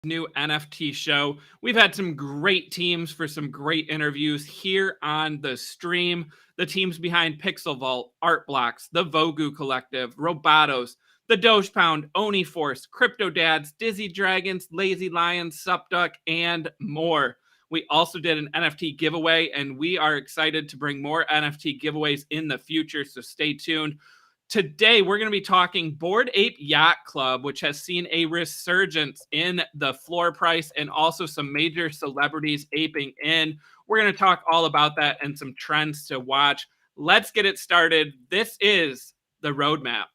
new NFT show. We've had some great teams for some great interviews here on the stream. The teams behind Pixel Vault, Art Blocks, the Vogu Collective, Robotos, the Doge Pound, Oni Force, Crypto Dads, Dizzy Dragons, Lazy Lions, Supduck, and more. We also did an NFT giveaway, and we are excited to bring more NFT giveaways in the future, so stay tuned. Today, we're going to be talking Bored Ape Yacht Club, which has seen a resurgence in the floor price and also some major celebrities aping in. We're going to talk all about that and some trends to watch. Let's get it started. This is the roadmap.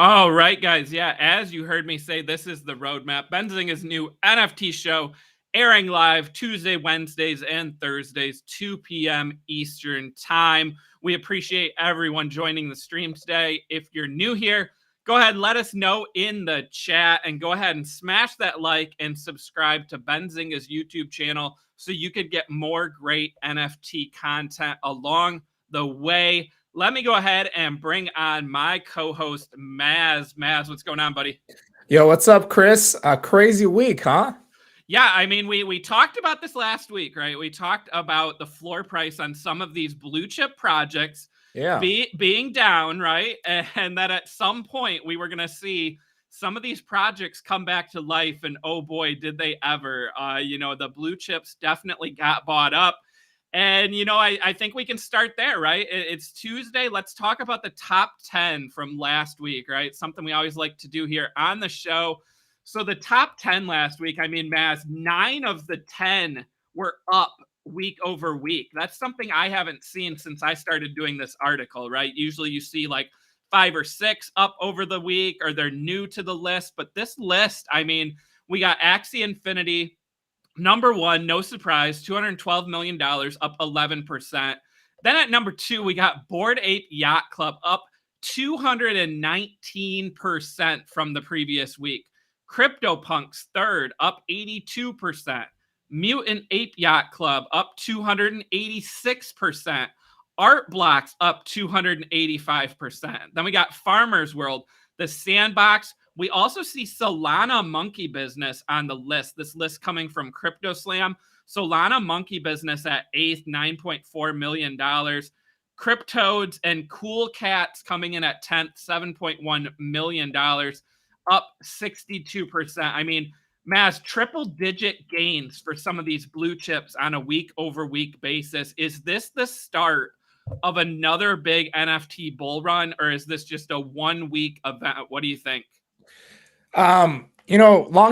All right, guys. Yeah, as you heard me say, this is the roadmap. Benzinga's new NFT show airing live Tuesday, Wednesdays, and Thursdays, 2 p.m. Eastern Time. We appreciate everyone joining the stream today. If you're new here, go ahead and let us know in the chat, and go ahead and smash that like and subscribe to Benzinga's YouTube channel so you could get more great NFT content along the way. Let me go ahead and bring on my co-host, Maz. Maz, what's going on, buddy? Yo, what's up, Chris? A crazy week, huh? Yeah, I mean, we talked about this last week, right? We talked about the floor price on some of these blue chip projects being down, right? And that at some point we were going to see some of these projects come back to life. And oh boy, did they ever. The blue chips definitely got bought up. And, I think we can start there, right? It's Tuesday. Let's talk about the top 10 from last week, right? Something we always like to do here on the show. So the top 10 last week, Maz, 9 of the 10 were up week over week. That's something I haven't seen since I started doing this article, right? Usually you see like 5 or 6 up over the week, or they're new to the list. But this list, we got Axie Infinity, number 1, no surprise, $212 million, up 11%. Then at number 2, we got Bored Ape Yacht Club, up 219% from the previous week. CryptoPunks, third, up 82%. Mutant Ape Yacht Club, up 286%. Art Blocks, up 285%. Then we got Farmers World, the Sandbox. We also see Solana Monkey Business on the list. This list coming from CryptoSlam. Solana Monkey Business at 8th, $9.4 million. Cryptodes and Cool Cats coming in at 10th, $7.1 million, up 62%. Maz, triple-digit gains for some of these blue chips on a week-over-week basis. Is this the start of another big NFT bull run, or is this just a one-week event? What do you think? Long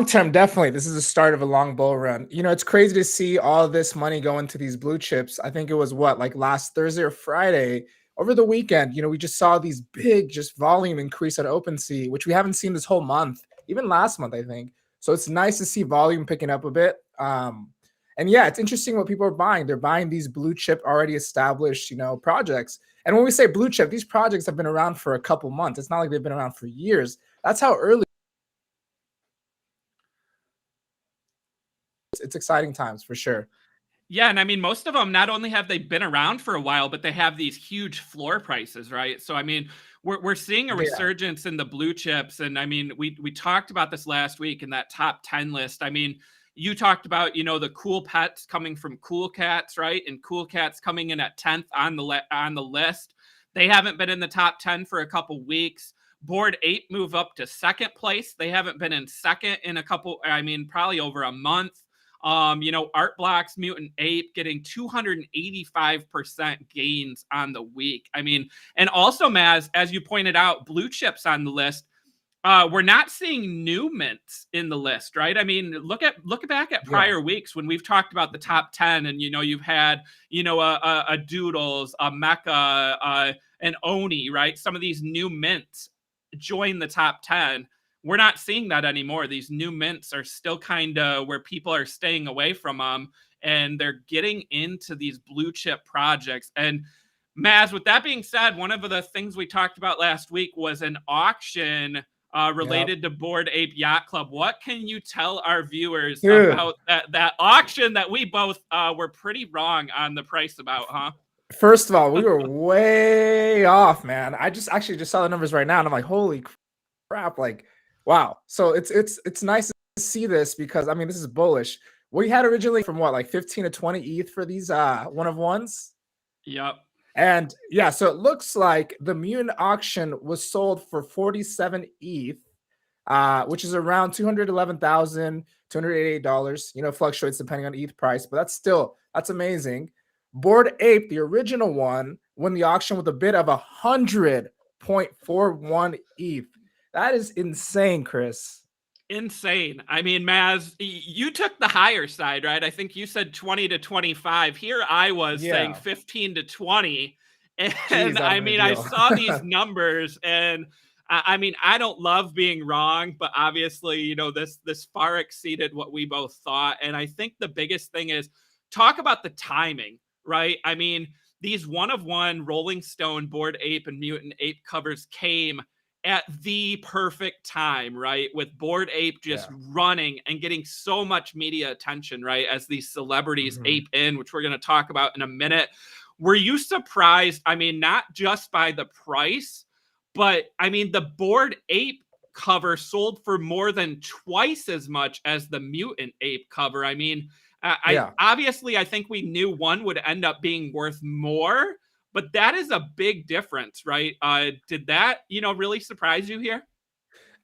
term, definitely, this is the start of a long bull run. It's crazy to see all this money go into these blue chips. I think it was last Thursday or Friday over the weekend. We just saw these big just volume increase at OpenSea, which we haven't seen this whole month, even last month, I think. So it's nice to see volume picking up a bit. And yeah, it's interesting what people are buying. They're buying these blue chip already established, projects. And when we say blue chip, these projects have been around for a couple months. It's not like they've been around for years. That's how early. It's exciting times for sure. Yeah, and most of them, not only have they been around for a while, but they have these huge floor prices, right? So we're seeing a resurgence in the blue chips, and we talked about this last week in that top 10 list. You talked about the Cool Pets coming from Cool Cats, right? And Cool Cats coming in at 10th on the list. They haven't been in the top 10 for a couple weeks. Bored Ape move up to second place. They haven't been in second in probably over a month. Art Blocks, Mutant Ape getting 285% gains on the week. And also, Maz, as you pointed out, blue chips on the list. We're not seeing new mints in the list, right? Look back at prior weeks when we've talked about the top 10, and you've had a Doodles, a Mecha, an Oni, right? Some of these new mints join the top 10. We're not seeing that anymore. These new mints are still kind of where people are staying away from them, and they're getting into these blue chip projects. And Maz, with that being said, one of the things we talked about last week was an auction Yep. related to Bored Ape Yacht Club. What can you tell our viewers Dude, about that auction that we both were pretty wrong on the price about, huh? first of all, we were way off, man. I just actually just saw the numbers right now, and I'm like, holy crap! Like, wow. So it's nice to see this because I mean, this is bullish. We had originally from what, like 15 to 20 ETH for these one of ones. Yep. And yeah, so it looks like the Mutant auction was sold for 47 ETH, which is around $211,288. You know, fluctuates depending on ETH price, but that's amazing. Bored Ape, the original one, won the auction with a bid of 100.41 ETH. That is insane, Chris. Insane. I mean, Maz, you took the higher side, right? I think you said 20 to 25. Here I was saying Yeah. 15 to 20. And Jeez, that would I have been mean, a I deal. saw these numbers and I mean, I don't love being wrong, but obviously, you know, this far exceeded what we both thought. And I think the biggest thing is talk about the timing, right? I mean, these one of one Rolling Stone, Bored Ape, and Mutant Ape covers came at the perfect time, right? With Bored Ape just Yeah. running and getting so much media attention, right? As these celebrities Mhm. ape in, which we're going to talk about in a minute. Were you surprised? I mean, not just by the price, but I mean, the Bored Ape cover sold for more than twice as much as the Mutant Ape cover. I mean, I Yeah. obviously I think we knew one would end up being worth more, but that is a big difference, right? Did that, you know, really surprise you here?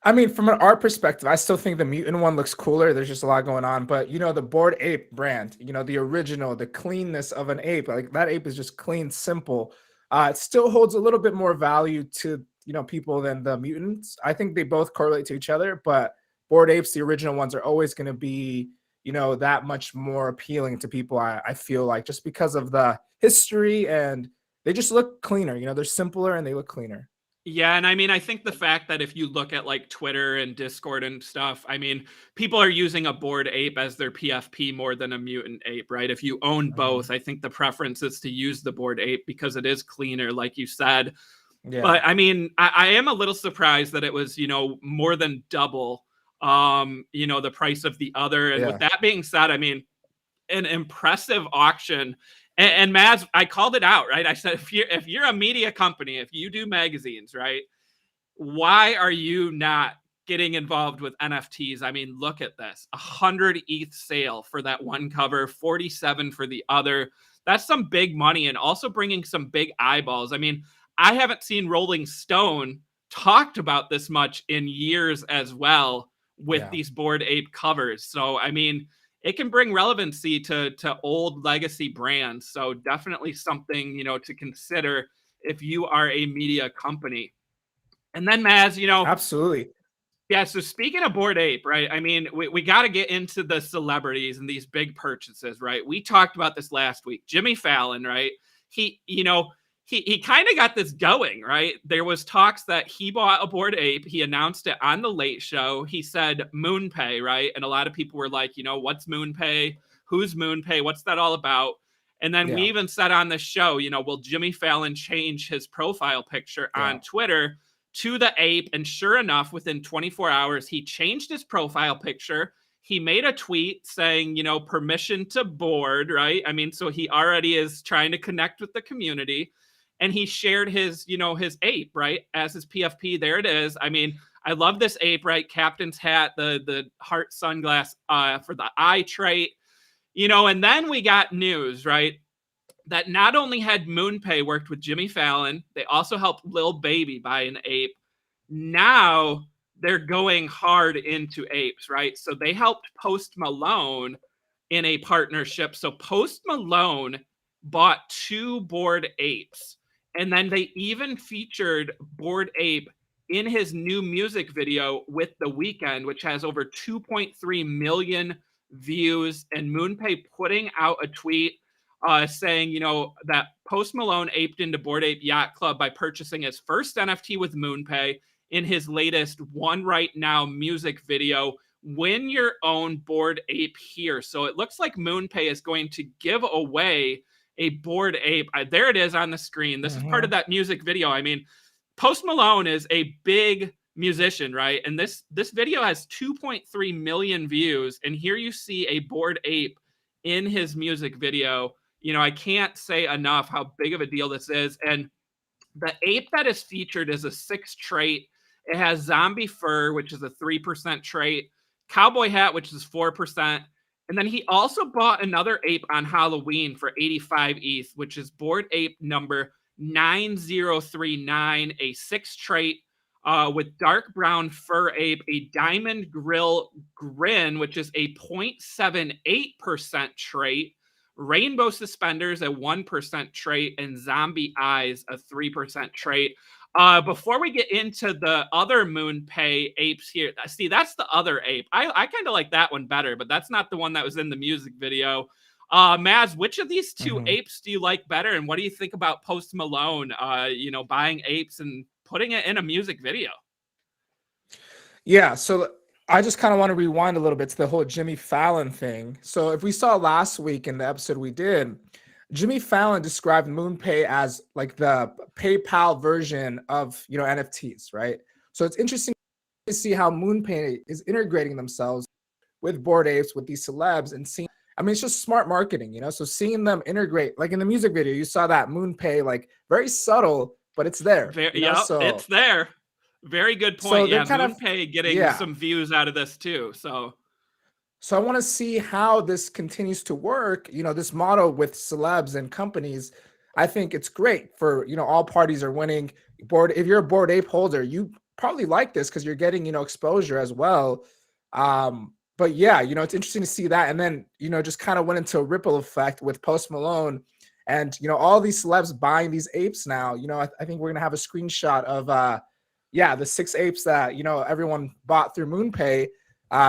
I mean, from an art perspective, I still think the mutant one looks cooler. There's just a lot going on. But you know, the Bored Ape brand, you know, the original, the cleanness of an ape, like that ape is just clean, simple. It still holds a little bit more value to, you know, people than the mutants. I think they both correlate to each other, but Bored Apes, the original ones, are always going to be, you know, that much more appealing to people. I feel like just because of the history, and they just look cleaner. You know, they're simpler and they look cleaner. Yeah, and I mean, I think the fact that if you look at like Twitter and Discord and stuff, I mean, people are using a Bored Ape as their PFP more than a Mutant Ape, right? If you own Mhm. both, I think the preference is to use the Bored Ape because it is cleaner, like you said. Yeah. But I mean, I am a little surprised that it was, you know, more than double, you know, the price of the other. And with Yeah. that being said, I mean, an impressive auction. And Maz, I called it out, right? I said, if you're a media company, if you do magazines, right, why are you not getting involved with NFTs? I mean, look at this: 100 ETH sale for that one cover, 47 for the other. That's some big money, and also bringing some big eyeballs. I mean, I haven't seen Rolling Stone talked about this much in years as well with Yeah. these Bored Ape covers. So, I mean, it can bring relevancy to old legacy brands. So, definitely something, you know, to consider if you are a media company. And then Maz, you know, Absolutely. yeah. So speaking of Bored Ape, right? I mean, we got to get into the celebrities and these big purchases, right? We talked about this last week. Jimmy Fallon, right? He, you know, he kind of got this going, right? There was talks that he bought a Bored Ape. He announced it on the Late Show. He said MoonPay, right? And a lot of people were like, you know, what's MoonPay? Who's MoonPay? What's that all about? And then we Yeah. even said on the show, you know, will Jimmy Fallon change his profile picture Yeah. on Twitter to the ape? And sure enough, within 24 hours, he changed his profile picture. He made a tweet saying, you know, permission to board, right? I mean, so he already is trying to connect with the community. And he shared his, you know, his ape, right? As his PFP. There it is. I mean, I love this ape, right? Captain's hat, the heart sunglass for the eye trait, you know, and then we got news, right? That not only had MoonPay worked with Jimmy Fallon, they also helped Lil Baby buy an ape. Now they're going hard into apes, right? So they helped Post Malone in a partnership. So Post Malone bought two Bored Apes. And then they even featured Bored Ape in his new music video with The Weeknd, which has over 2.3 million views. And MoonPay putting out a tweet saying, you know, that Post Malone aped into Bored Ape Yacht Club by purchasing his first NFT with MoonPay in his latest One Right Now music video. Win your own Bored Ape here. So it looks like MoonPay is going to give away a Bored Ape. There it is on the screen. This is part of Mhm. that music video. I mean, Post Malone is a big musician, right? And this video has 2.3 million views, and here you see a Bored Ape in his music video. You know, I can't say enough how big of a deal this is. And the ape that is featured is a 6 trait. It has zombie fur, which is a 3% trait, cowboy hat, which is 4%. And then he also bought another ape on Halloween for 85 ETH, which is Bored Ape number 9039, a 6 trait with dark brown fur ape, a diamond grill grin, which is a 0.78% trait, rainbow suspenders, a 1% trait, and zombie eyes, a 3% trait. Before we get into the other MoonPay apes here, see, that's the other ape. I kind of like that one better, but that's not the one that was in the music video. Maz, which of these two Mhm. apes do you like better, and what do you think about Post Malone, buying apes and putting it in a music video? Yeah, so I just kind of want to rewind a little bit to the whole Jimmy Fallon thing. So if we saw last week in the episode we did, Jimmy Fallon described MoonPay as like the PayPal version of, NFTs, right? So it's interesting to see how MoonPay is integrating themselves with Bored Apes, with these celebs, and seeing. I mean, it's just smart marketing, So seeing them integrate, like in the music video, you saw that MoonPay, like very subtle, but it's there, Yeah, it's So there. Very good point. so they're Yeah, kind of, MoonPay getting yeah. some views out of this too. So So I want to see how this continues to work. This model with celebs and companies. I think it's great for all parties are winning. If you're a Bored Ape holder, you probably like this because you're getting exposure as well. But yeah, it's interesting to see that, and then just kind of went into a ripple effect with Post Malone, and all these celebs buying these apes now. I think we're gonna have a screenshot of the 6 apes that everyone bought through MoonPay,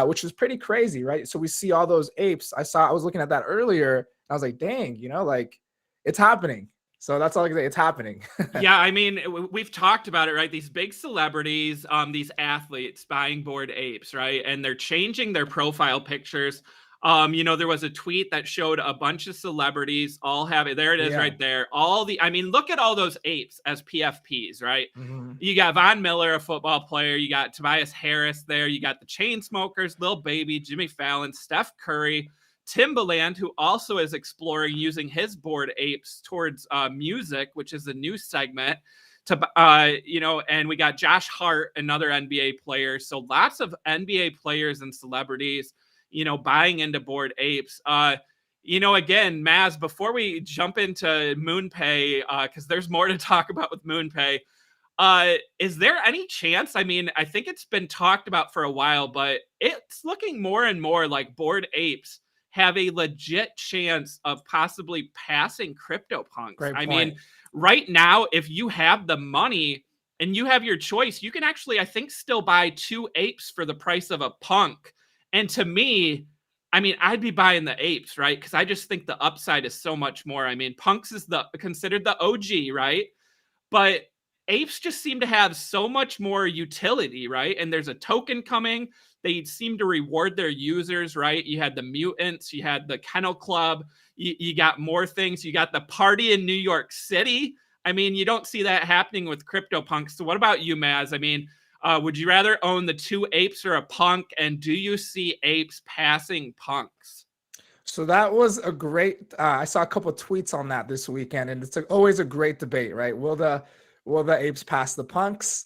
which is pretty crazy, right? So we see all those apes. I was looking at that earlier. And I was like, dang, like it's happening. So that's all I can say. It's happening. yeah, I mean, we've talked about it, right? These big celebrities, these athletes buying Bored Apes, right? And they're changing their profile pictures. There was a tweet that showed a bunch of celebrities all have it. There it is, Yeah. right there. I mean, look at all those apes as PFPs, right? Mhm. You got Von Miller, a football player. You got Tobias Harris there. You got the Chainsmokers, Lil Baby, Jimmy Fallon, Steph Curry, Timbaland, who also is exploring using his Bored Apes towards music, which is a new segment. And we got Josh Hart, another NBA player. So lots of NBA players and celebrities, buying into Bored Apes. Again, Maz, before we jump into MoonPay, because there's more to talk about with MoonPay, is there any chance? I mean, I think it's been talked about for a while, but it's looking more and more like Bored Apes have a legit chance of possibly passing CryptoPunks. Great I point. mean, right now, if you have the money and you have your choice, you can actually, I think, still buy 2 apes for the price of a punk. And to me, I mean, I'd be buying the apes, right? Because I just think the upside is so much more. I mean, punks is considered the OG, right? But apes just seem to have so much more utility, right? And there's a token coming. They seem to reward their users, right? You had the mutants, you had the kennel club, you got more things. You got the party in New York City. I mean, you don't see that happening with CryptoPunks. So what about you, Maz? I mean, would you rather own the 2 apes or a punk? And do you see apes passing punks? So that was a great. I saw a couple of tweets on that this weekend, and it's always a great debate, right? Will the apes pass the punks?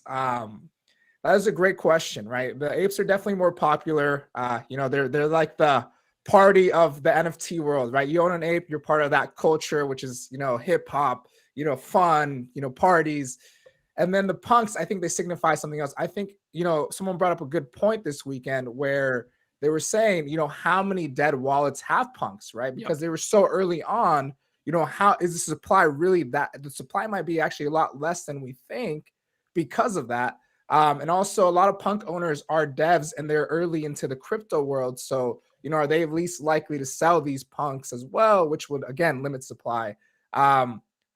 That is a great question, right? The apes are definitely more popular. They're like the party of the NFT world, right? You own an ape, you're part of that culture, which is hip hop, fun, parties. And then the punks, I think they signify something else. I think someone brought up a good point this weekend where they were saying, how many dead wallets have punks, right? Because Yep. they were so early on. How is the supply really that? The supply might be actually a lot less than we think because of that. And also, a lot of punk owners are devs and they're early into the crypto world. So, are they least likely to sell these punks as well, which would, again, limit supply?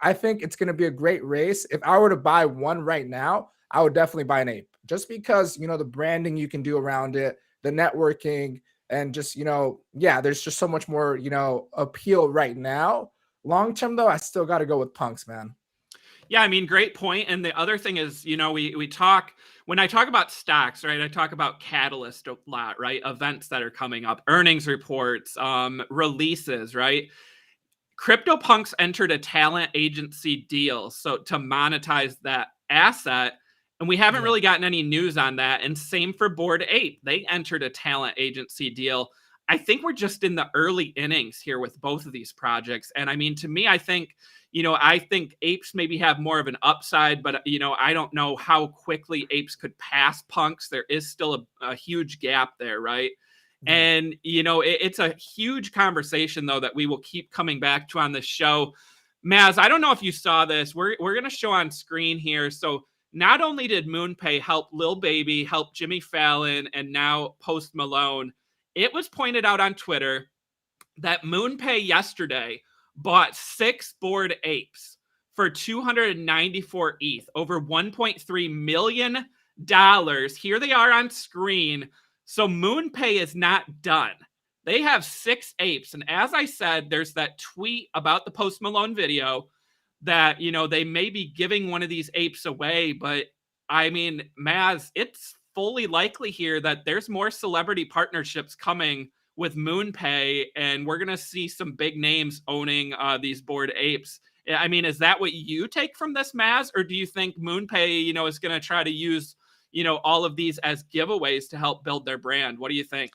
I think it's going to be a great race. If I were to buy one right now, I would definitely buy an ape just because, the branding you can do around it, the networking, and just, there's just so much more, appeal right now. Long term though, I still got to go with punks, man. Yeah, I mean, great point. And the other thing is, you know, we talk when I talk about stocks, right? I talk about catalyst a lot, right? Events that are coming up, earnings reports, releases, right? CryptoPunks entered a talent agency deal so to monetize that asset. And we haven't Yeah. really gotten any news on that. And same for Bored Ape. They entered a talent agency deal. I think we're just in the early innings here with both of these projects. And I mean, to me, I think, you know, I think apes maybe have more of an upside, but, you know, I don't know how quickly apes could pass punks. There is still a huge gap there, right? Yeah. And, you know, it's a huge conversation, though, that we will keep coming back to on this show. Maz, I don't know if you saw this. We're going to show on screen here. So not only did MoonPay help Lil Baby, help Jimmy Fallon, and now Post Malone, it was pointed out on Twitter that MoonPay yesterday bought 6 Bored Apes for 294 ETH, over $1.3 million. Here they are on screen. So MoonPay is not done. They have 6 apes. And as I said, there's that tweet about the Post Malone video that, you know, they may be giving one of these apes away. But I mean, Maz, it's fully likely here that there's more celebrity partnerships coming with MoonPay, and we're going to see some big names owning these Bored Apes. I mean, is that what you take from this, Maz? Or do you think MoonPay, you know, is going to try to use, you know, all of these as giveaways to help build their brand? What do you think?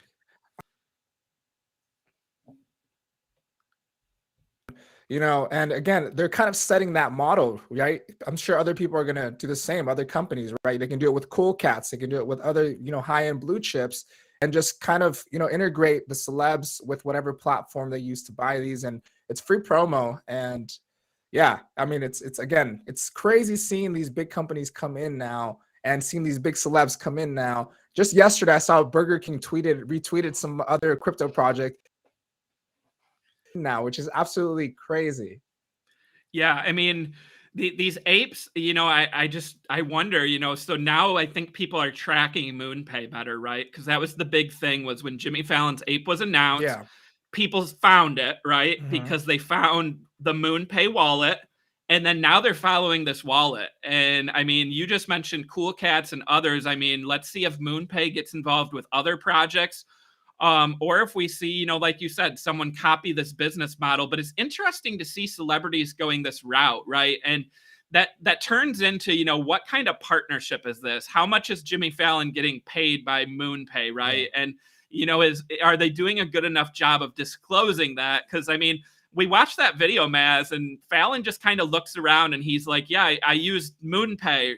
You know, and again, they're kind of setting that model, right? I'm sure other people are going to do the same, other companies, right? They can do it with Cool Cats, they can do it with other, you know, high-end blue chips, and just kind of, you know, integrate the celebs with whatever platform they use to buy these. And it's free promo. And yeah, I mean, it's again, it's crazy seeing these big companies come in now and seeing these big celebs come in now. Just yesterday, I saw Burger King retweeted some other crypto project now, which is absolutely crazy. Yeah, I mean, these apes, you know, I wonder, you know, so now I think people are tracking MoonPay better, right? Because that was the big thing, was when Jimmy Fallon's ape was announced, Yeah. people found it, right? Mhm. Because they found the MoonPay wallet, and then now they're following this wallet. And I mean, you just mentioned Cool Cats and others. I mean, let's see if MoonPay gets involved with other projects, or if we see, you know, like you said, someone copy this business model. But it's interesting to see celebrities going this route, right? And that turns into, you know, what kind of partnership is this? How much is Jimmy Fallon getting paid by MoonPay, Yeah. right? And, you know, are they doing a good enough job of disclosing that? Because I mean, we watched that video, Maz, and Fallon just kind of looks around and he's like, "Yeah, I used MoonPay,"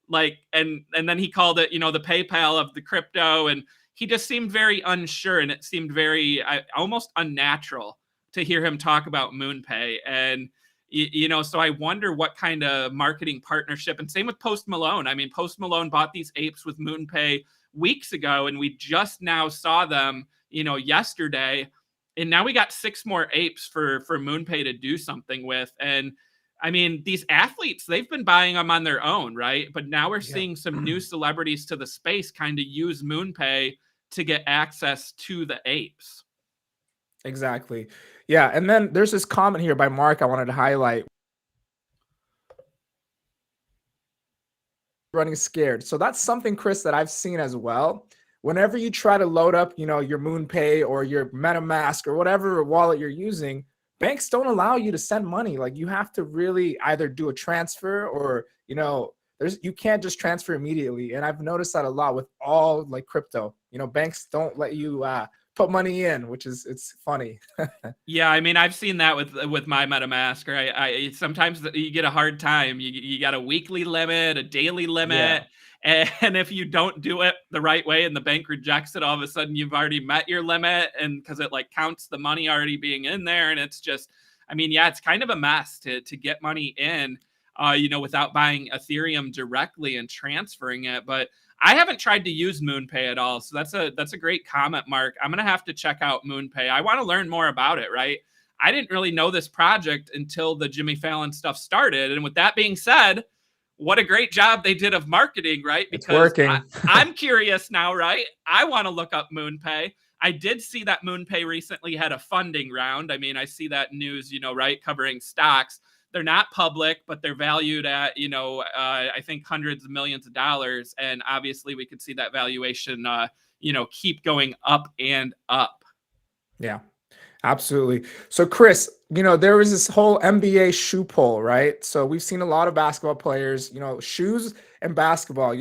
like, and then he called it, you know, the PayPal of the crypto, and he just seemed very unsure, and it seemed very almost unnatural to hear him talk about MoonPay. And you know, so I wonder what kind of marketing partnership. And same with Post Malone. I mean, Post Malone bought these apes with MoonPay weeks ago, and we just now saw them, you know, yesterday. And now we got 6 more apes for MoonPay to do something with. And I mean, these athletes, they've been buying them on their own, right? But now we're Yeah. seeing some new celebrities to the space kind of use MoonPay to get access to the apes. Exactly. Yeah. And then there's this comment here by Mark I wanted to highlight. Running scared. So that's something, Chris, that I've seen as well. Whenever you try to load up, you know, your MoonPay or your MetaMask or whatever wallet you're using, banks don't allow you to send money. Like you have to really either do a transfer or, you know, you can't just transfer immediately. And I've noticed that a lot with all like crypto. You know, banks don't let you put money in, which is it's funny. Yeah, I mean, I've seen that with my MetaMask. Right, I sometimes you get a hard time. You got a weekly limit, a daily limit, Yeah. and if you don't do it the right way and the bank rejects it, all of a sudden you've already met your limit, and because it like counts the money already being in there, and it's just, I mean, yeah, it's kind of a mess to get money in, you know, without buying Ethereum directly and transferring it. But I haven't tried to use MoonPay at all. So that's a great comment, Mark. I'm gonna have to check out MoonPay. I want to learn more about it, right? I didn't really know this project until the Jimmy Fallon stuff started. And with that being said, what a great job they did of marketing, right? It's Because working. I'm curious now, right? I want to look up MoonPay. I did see that MoonPay recently had a funding round. I mean, I see that news, right, covering stocks. They're not public, but they're valued at, I think hundreds of millions of dollars. And obviously we could see that valuation, keep going up and up. Yeah. Absolutely. So, Chris, there was this whole NBA shoe poll, right? So we've seen a lot of basketball players, shoes and basketball,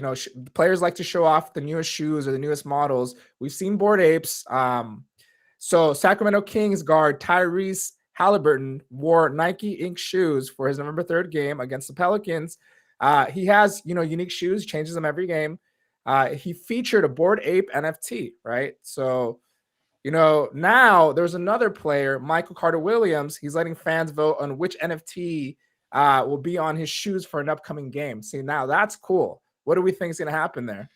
players like to show off the newest shoes or the newest models. We've seen Bored Apes. So Sacramento Kings guard Tyrese Halliburton wore Nike Inc. shoes for his November 3rd game against the Pelicans. He has, unique shoes, changes them every game. He featured a Bored Ape NFT, right? So, now there's another player, Michael Carter-Williams. He's letting fans vote on which NFT will be on his shoes for an upcoming game. See, now that's cool. What do we think is going to happen there?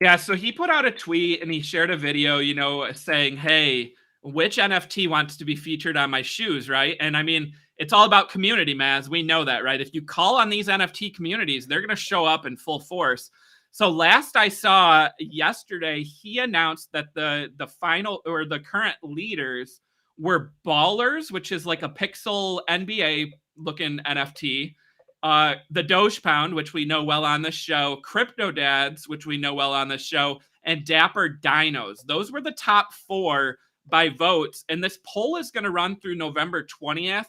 Yeah, so he put out a tweet and he shared a video, saying, hey, which NFT wants to be featured on my shoes, right? And I mean, it's all about community, Maz. We know that, right? If you call on these NFT communities, they're going to show up in full force. So last I saw yesterday, he announced that the final or the current leaders were Ballers, which is like a pixel NBA looking NFT. The Doge Pound, which we know well on this show, Crypto Dads, which we know well on this show, and Dapper Dinos. Those were the top 4 by votes. And this poll is going to run through November 20th.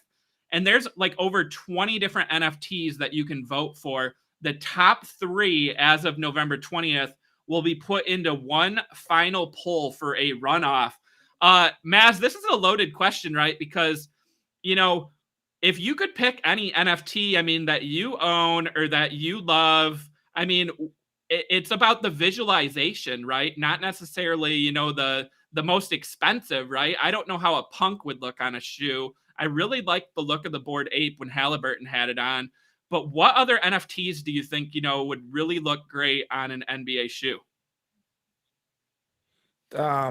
And there's like over 20 different NFTs that you can vote for. The top 3 as of November 20th will be put into one final poll for a runoff. Maz, this is a loaded question, right? Because, if you could pick any NFT, I mean, that you own or that you love, I mean, it's about the visualization, right? Not necessarily, the most expensive, right? I don't know how a punk would look on a shoe. I really like the look of the Bored Ape when Halliburton had it on. But what other NFTs do you think, would really look great on an NBA shoe? A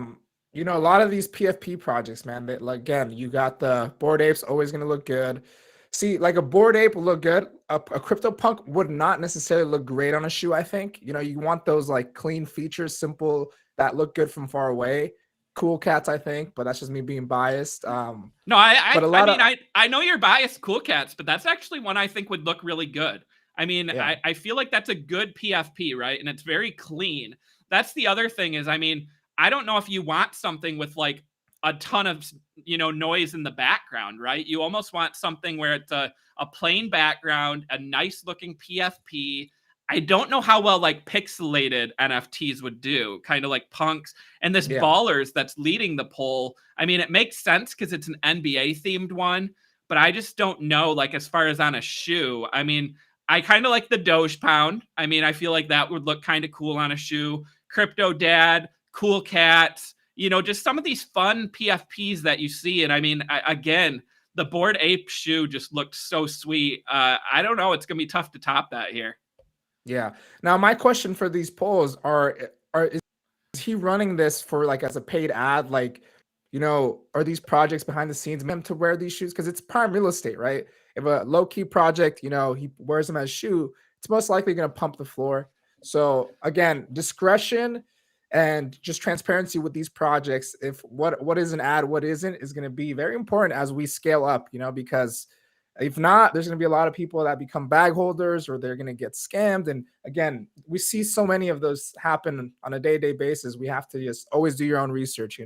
lot of these PFP projects, man, like, again, you got the Bored Apes always going to look good. See, like a Bored Ape will look good. A CryptoPunk would not necessarily look great on a shoe, I think. You want those like clean features, simple, that look good from far away. Cool Cats, I think, but that's just me being biased. No, I know you're biased, Cool Cats, but that's actually one I think would look really good. I mean, yeah. I feel like that's a good PFP, right? And it's very clean. That's the other thing is, I mean, I don't know if you want something with like a ton of, noise in the background, right? You almost want something where it's a plain background, a nice looking PFP. I don't know how well like pixelated NFTs would do, kind of like punks. And this Ballers that's leading the poll, I mean, it makes sense because it's an NBA themed one, but I just don't know, like, as far as on a shoe. I mean, I kind of like the Doge Pound. I mean, I feel like that would look kind of cool on a shoe. Crypto Dad, Cool Cats, just some of these fun PFPs that you see. And I mean, again, the Bored Ape shoe just looked so sweet. I don't know. It's going to be tough to top that here. Yeah. Now, my question for these polls is he running this for like as a paid ad? Like, are these projects behind the scenes meant to wear these shoes? Because it's prime real estate, right? If a low key project, he wears them as a shoe, it's most likely going to pump the floor. So again, discretion and just transparency with these projects. If what is an ad, what isn't, is going to be very important as we scale up, because if not, there's going to be a lot of people that become bag holders or they're going to get scammed. And again, we see so many of those happen on a day-to-day basis. We have to just always do your own research,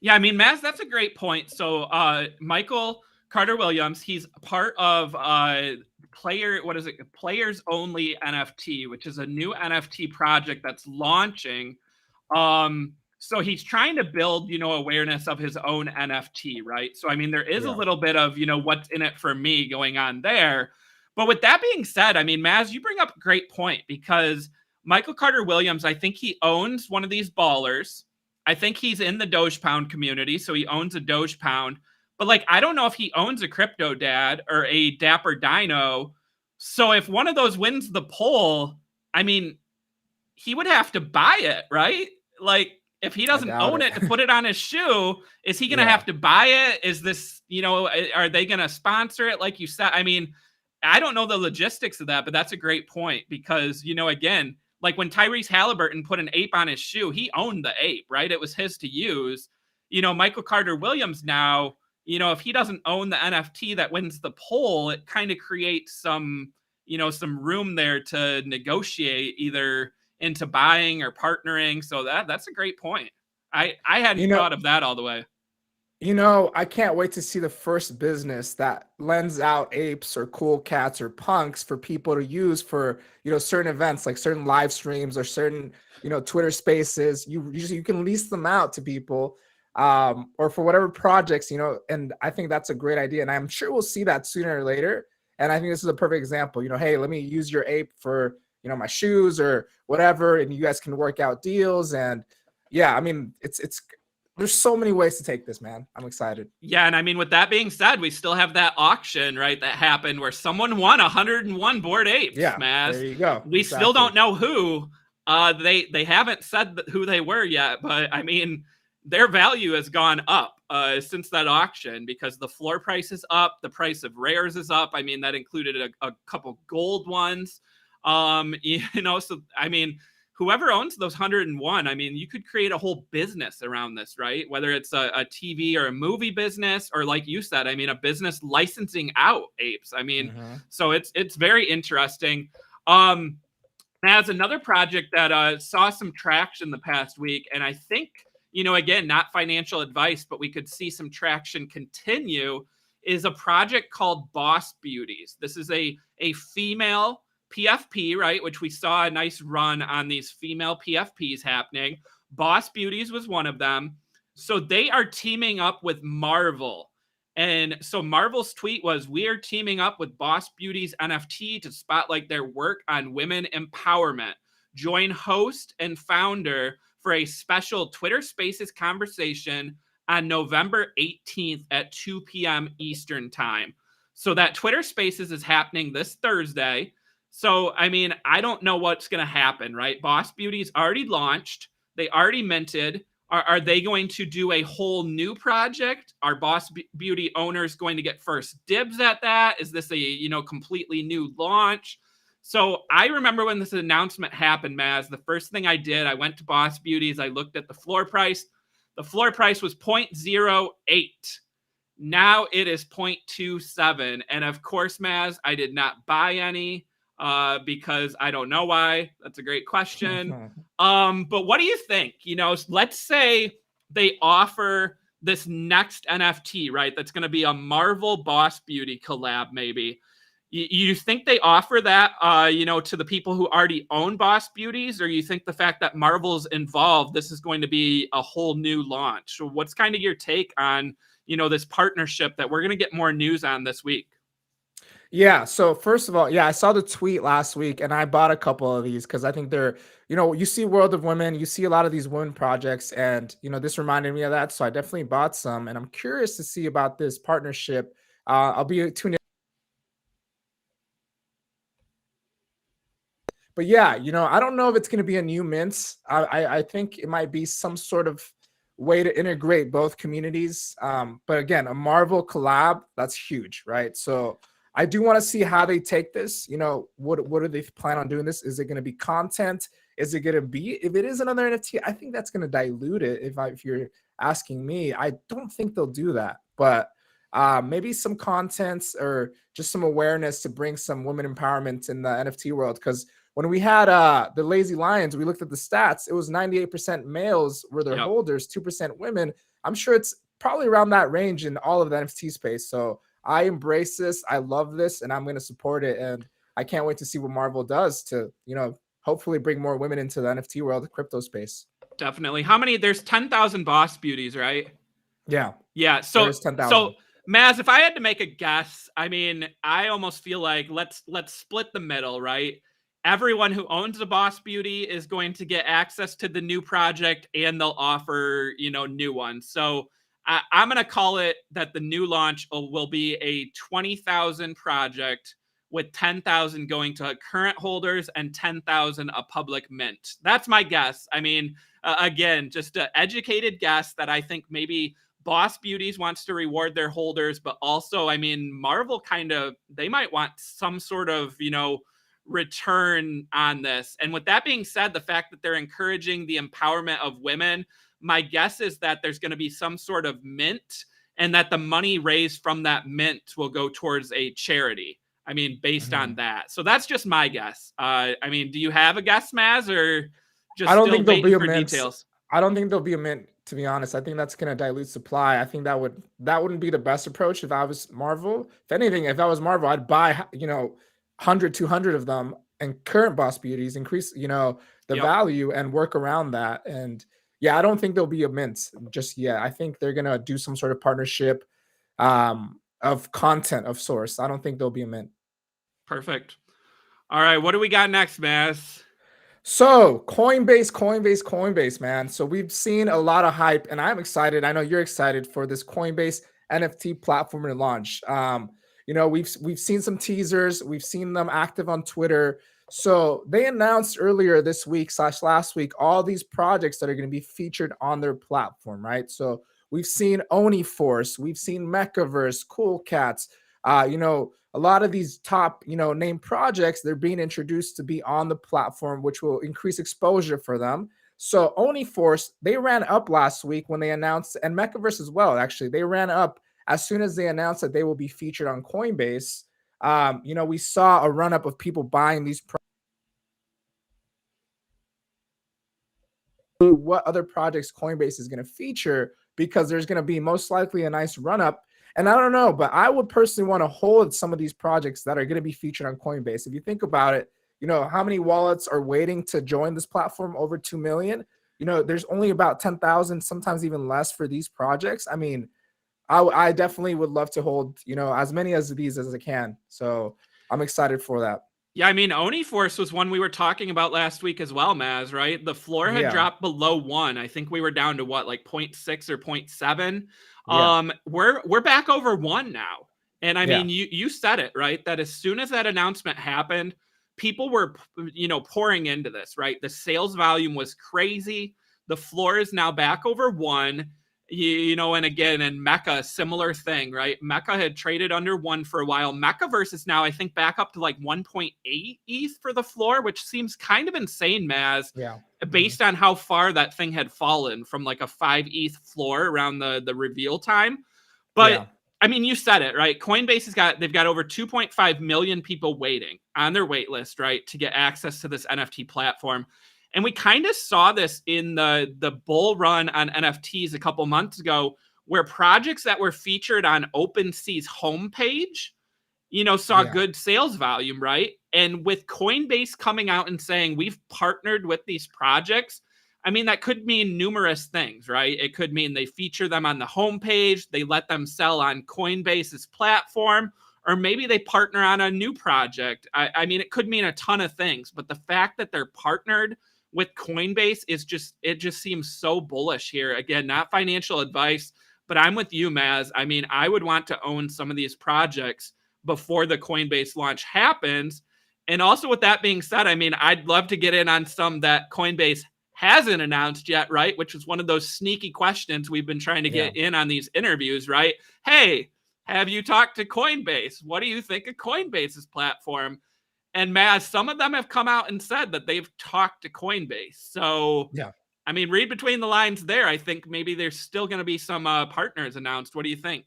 Yeah, I mean, Maz, that's a great point. So Michael Carter-Williams, he's part of Players Only NFT, which is a new NFT project that's launching. So he's trying to build, awareness of his own NFT, right? So, I mean, there is a little bit of, what's in it for me going on there. But with that being said, I mean, Maz, you bring up a great point because Michael Carter-Williams, I think he owns one of these Ballers. I think he's in the Doge Pound community, so he owns a Doge Pound. But, like, I don't know if he owns a Crypto Dad or a Dapper Dino. So if one of those wins the poll, I mean, he would have to buy it, right? Like, if he doesn't own it to put it on his shoe, is he going to have to buy it? Is this, are they going to sponsor it? Like you said, I mean, I don't know the logistics of that, but that's a great point because, again, like when Tyrese Halliburton put an ape on his shoe, he owned the ape, right? It was his to use. Michael Carter Williams now, if he doesn't own the NFT that wins the poll, it kind of creates some room there to negotiate either into buying or partnering. So that's a great point. I hadn't thought of that all the way. I can't wait to see the first business that lends out apes or cool cats or punks for people to use for, certain events, like certain live streams or certain, Twitter spaces. You can lease them out to people, or for whatever projects, and I think that's a great idea. And I'm sure we'll see that sooner or later. And I think this is a perfect example, hey, let me use your ape for, my shoes or whatever. And you guys can work out deals. And yeah, I mean, there's so many ways to take this, man. I'm excited. Yeah, and I mean, with that being said, we still have that auction, right, that happened where someone won 101 Bored Apes, yeah, Maz. There you go. We still don't know who. They haven't said who they were yet, but I mean, their value has gone up since that auction because the floor price is up, the price of rares is up. I mean, that included a couple gold ones. So I mean, whoever owns those 101, I mean, you could create a whole business around this, right? Whether it's a TV or a movie business, or like you said, I mean, a business licensing out apes. I mean, so it's very interesting. As another project that saw some traction the past week, and I think, again, not financial advice, but we could see some traction continue, is a project called Boss Beauties. This is a female PFP, right? Which we saw a nice run on these female PFPs happening. Boss Beauties was one of them. So they are teaming up with Marvel. And so Marvel's tweet was, "We are teaming up with Boss Beauties NFT to spotlight their work on women empowerment. Join host and founder for a special Twitter Spaces conversation on November 18th at 2 p.m. Eastern time." So that Twitter Spaces is happening this Thursday. So, I mean, I don't know what's going to happen, right? Boss Beauty's already launched. They already minted. Are they going to do a whole new project? Are Boss Beauty owners going to get first dibs at that? Is this a, completely new launch? So I remember when this announcement happened, Maz, the first thing I did, I went to Boss Beauty's. I looked at the floor price. The floor price was 0.08. Now it is 0.27. And of course, Maz, I did not buy any. Because I don't know why. That's a great question. But what do you think? Let's say they offer this next NFT, right? That's going to be a Marvel Boss Beauty collab, maybe. You think they offer that, to the people who already own Boss Beauties, or you think the fact that Marvel's involved, this is going to be a whole new launch? So what's kind of your take on, this partnership that we're going to get more news on this week? Yeah. So first of all, I saw the tweet last week and I bought a couple of these because I think they're, you see World of Women, you see a lot of these women projects, and this reminded me of that. So I definitely bought some, and I'm curious to see about this partnership. I'll be tuning in. But yeah, I don't know if it's going to be a new mint. I think it might be some sort of way to integrate both communities. But again, a Marvel collab, that's huge, right? So I do want to see how they take this. What do they plan on doing this? Is it going to be content? Is it going to be, if it is another NFT, I think that's going to dilute it. If you're asking me, I don't think they'll do that. But maybe some content or just some awareness to bring some women empowerment in the NFT world. Because when we had the Lazy Lions, we looked at the stats. It was 98% males were their holders, 2% women. I'm sure it's probably around that range in all of the NFT space. So I embrace this. I love this, and I'm going to support it. And I can't wait to see what Marvel does to, hopefully bring more women into the NFT world, the crypto space. Definitely. How many? There's 10,000 Boss Beauties, right? Yeah. Yeah. So, Maz, if I had to make a guess, I mean, I almost feel like let's split the middle, right? Everyone who owns a Boss Beauty is going to get access to the new project, and they'll offer, new ones. So I'm going to call it that the new launch will be a 20,000 project with 10,000 going to current holders and 10,000 a public mint. That's my guess. I mean, again, just an educated guess that I think maybe Boss Beauties wants to reward their holders, but also, I mean, Marvel they might want some sort of, return on this. And with that being said, the fact that they're encouraging the empowerment of women, my guess is that there's going to be some sort of mint, and that the money raised from that mint will go towards a charity. I mean, based on that. So that's just my guess. I mean, do you have a guess, Maz, or just I don't still think there'll be waiting a for mint. details? I don't think there'll be a mint, to be honest. I think that's going to dilute supply. I think that wouldn't be the best approach if I was Marvel. If anything, if I was Marvel, I'd buy, 100, 200 of them and current Boss Beauties, increase, the value and work around that. And yeah, I don't think there'll be a mint just yet. I think they're going to do some sort of partnership of content of source. I don't think there'll be a mint. Perfect. All right, what do we got next, Maz? So Coinbase, man. So we've seen a lot of hype, and I'm excited. I know you're excited for this Coinbase NFT platform to launch. We've seen some teasers, we've seen them active on Twitter. So they announced earlier this week / last week all these projects that are going to be featured on their platform, right? So we've seen Oni Force, we've seen Mechaverse, Cool Cats, a lot of these top, name projects, they're being introduced to be on the platform, which will increase exposure for them. So Oni Force, they ran up last week when they announced, and Mechaverse as well, actually, they ran up as soon as they announced that they will be featured on Coinbase. We saw a run up of people buying these what other projects Coinbase is going to feature, because there's going to be most likely a nice run up. And I don't know, but I would personally want to hold some of these projects that are going to be featured on Coinbase. If you think about it, how many wallets are waiting to join this platform? Over 2 million. There's only about 10,000, sometimes even less for these projects. I mean, I definitely would love to hold, as many as these as I can. So I'm excited for that. Yeah, I mean, Oni Force was one we were talking about last week as well, Maz, right? The floor had dropped below 1. I think we were down to what, like 0.6 or 0.7. We're back over 1 now. And I mean, you said it, right? That as soon as that announcement happened, people were, pouring into this, right? The sales volume was crazy. The floor is now back over 1. And again, in Mecha, similar thing, right? Mecha had traded under 1 for a while. Mechaverse is now, I think, back up to like 1.8 ETH for the floor, which seems kind of insane, Maz. Yeah. Based on how far that thing had fallen from like a 5 ETH floor around the reveal time. But I mean, you said it, right? Coinbase they've got over 2.5 million people waiting on their wait list, right, to get access to this NFT platform. And we kind of saw this in the bull run on NFTs a couple months ago, where projects that were featured on OpenSea's homepage, saw good sales volume, right? And with Coinbase coming out and saying, we've partnered with these projects, I mean, that could mean numerous things, right? It could mean they feature them on the homepage, they let them sell on Coinbase's platform, or maybe they partner on a new project. I mean, it could mean a ton of things, but the fact that they're partnered with Coinbase it just seems so bullish here. Again, not financial advice, but I'm with you, Maz. I mean, I would want to own some of these projects before the Coinbase launch happens. And also, with that being said, I mean, I'd love to get in on some that Coinbase hasn't announced yet, right? Which is one of those sneaky questions we've been trying to get in on these interviews, right? Hey, have you talked to Coinbase? What do you think of Coinbase's platform? And Maz, some of them have come out and said that they've talked to Coinbase. So, I mean, read between the lines there. I think maybe there's still going to be some partners announced. What do you think?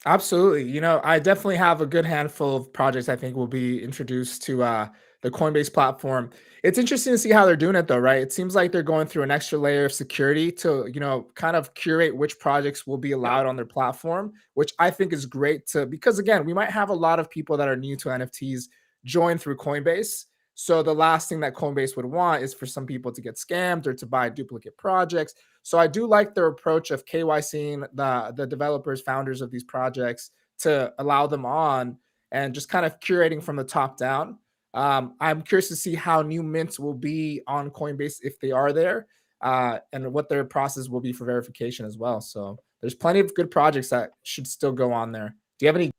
Absolutely. I definitely have a good handful of projects I think will be introduced to the Coinbase platform. It's interesting to see how they're doing it though, right? It seems like they're going through an extra layer of security to, kind of curate which projects will be allowed on their platform, which I think is great because again, we might have a lot of people that are new to NFTs join through Coinbase. So the last thing that Coinbase would want is for some people to get scammed or to buy duplicate projects. So I do like their approach of KYCing the developers, founders of these projects to allow them on and just kind of curating from the top down. I'm curious to see how new mints will be on Coinbase if they are there, and what their process will be for verification as well. So there's plenty of good projects that should still go on there. Do you have any?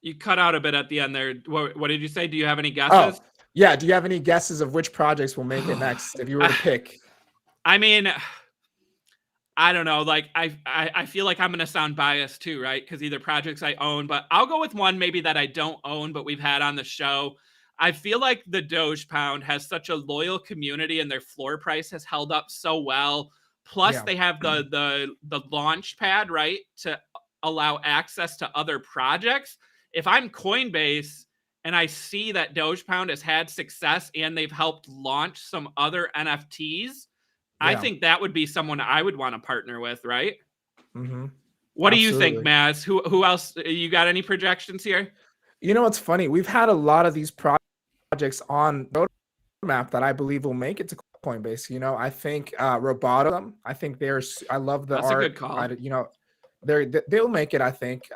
You cut out a bit at the end there. What did you say? Do you have any guesses? Oh, yeah. Do you have any guesses of which projects will make it next if you were to pick? I mean, I don't know. Like I feel like I'm gonna sound biased too, right? Because either projects I own, but I'll go with one maybe that I don't own, but we've had on the show. I feel like the Doge Pound has such a loyal community, and their floor price has held up so well. Plus, Yeah. they have the launch pad, right, to allow access to other projects. If I'm Coinbase and I see that Doge Pound has had success and they've helped launch some other NFTs, I Yeah. think that would be someone I would want to partner with, right? Hmm. What do you think, Absolutely. Maz? Who else? You got any projections here? You know, what's funny? We've had a lot of these projects on roadmap that I believe will make it to Coinbase. You know, I think Roboto, I think I love the That's a good art. call. You know, they'll make it, I think.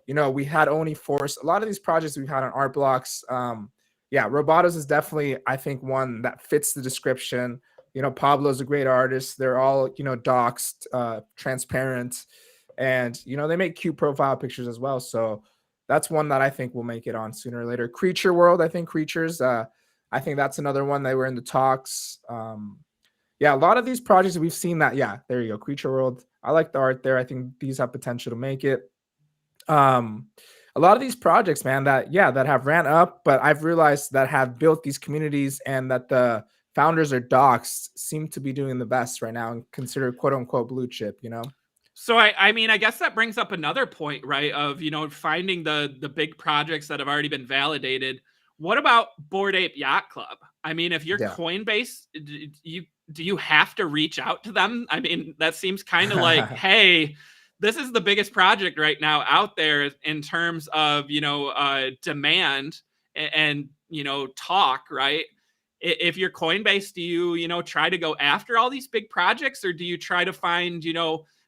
You know, we had Oni Force, a lot of these projects we've had on art blocks. Yeah, Robotos is definitely, I think, one that fits the description. You know, Pablo's a great artist. They're all, you know, doxed, transparent, and you know, they make cute profile pictures as well. So that's one that I think will make it on sooner or later. Creature World, I think Creatures. I think that's another one that were in the talks. Yeah, a lot of these projects we've seen that. Yeah, there you go, Creature World. I like the art there. I think these have potential to make it. Um, a lot of these projects, man, that have ran up, but I've realized that have built these communities and that the founders are doxed seem to be doing the best right now and considered quote unquote blue chip. You know? So I mean, I guess that brings up another point, right? Of finding the big projects that have already been validated. What about Bored Ape Yacht Club? I mean, if you're Yeah. Coinbase, do you have to reach out to them? I mean, that seems kind of like, hey, this is the biggest project right now out there in terms of demand and talk, right? If you're Coinbase, do you try to go after all these big projects, or do you try to find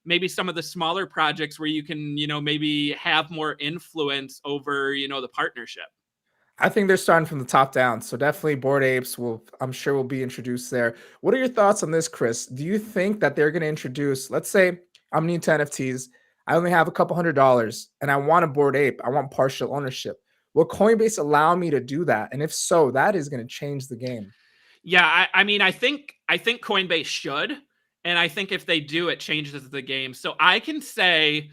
maybe some of the smaller projects where you can maybe have more influence over the partnership? I think they're starting from the top down. So definitely Bored Apes I'm sure will be introduced there. What are your thoughts on this, Chris? Do you think that they're going to introduce, let's say I'm new to NFTs, I only have a couple $100 and I want a Bored Ape, I want partial ownership. Will Coinbase allow me to do that? And if so, that is going to change the game. Yeah, I mean, I think Coinbase should, and I think if they do, it changes the game. So I can say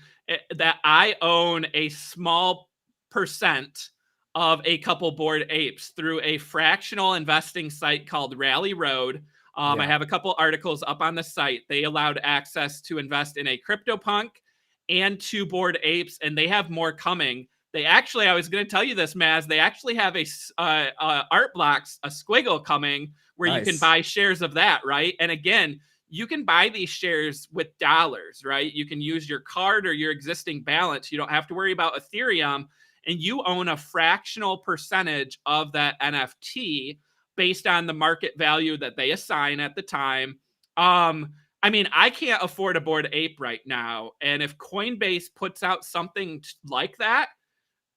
that I own a small percent of a couple Bored Apes through a fractional investing site called Rally Road. I Yeah. have a couple articles up on the site. They allowed access to invest in a CryptoPunk and two Bored Apes, and they have more coming. They actually, I was going to tell you this, Maz. They actually have a art blocks, a squiggle coming where you can Nice. buy shares of that, right? And again, you can buy these shares with dollars, right? You can use your card or your existing balance. You don't have to worry about Ethereum, and you own a fractional percentage of that NFT based on the market value that they assign at the time. I mean, I can't afford a Bored Ape right now, and if Coinbase puts out something like that,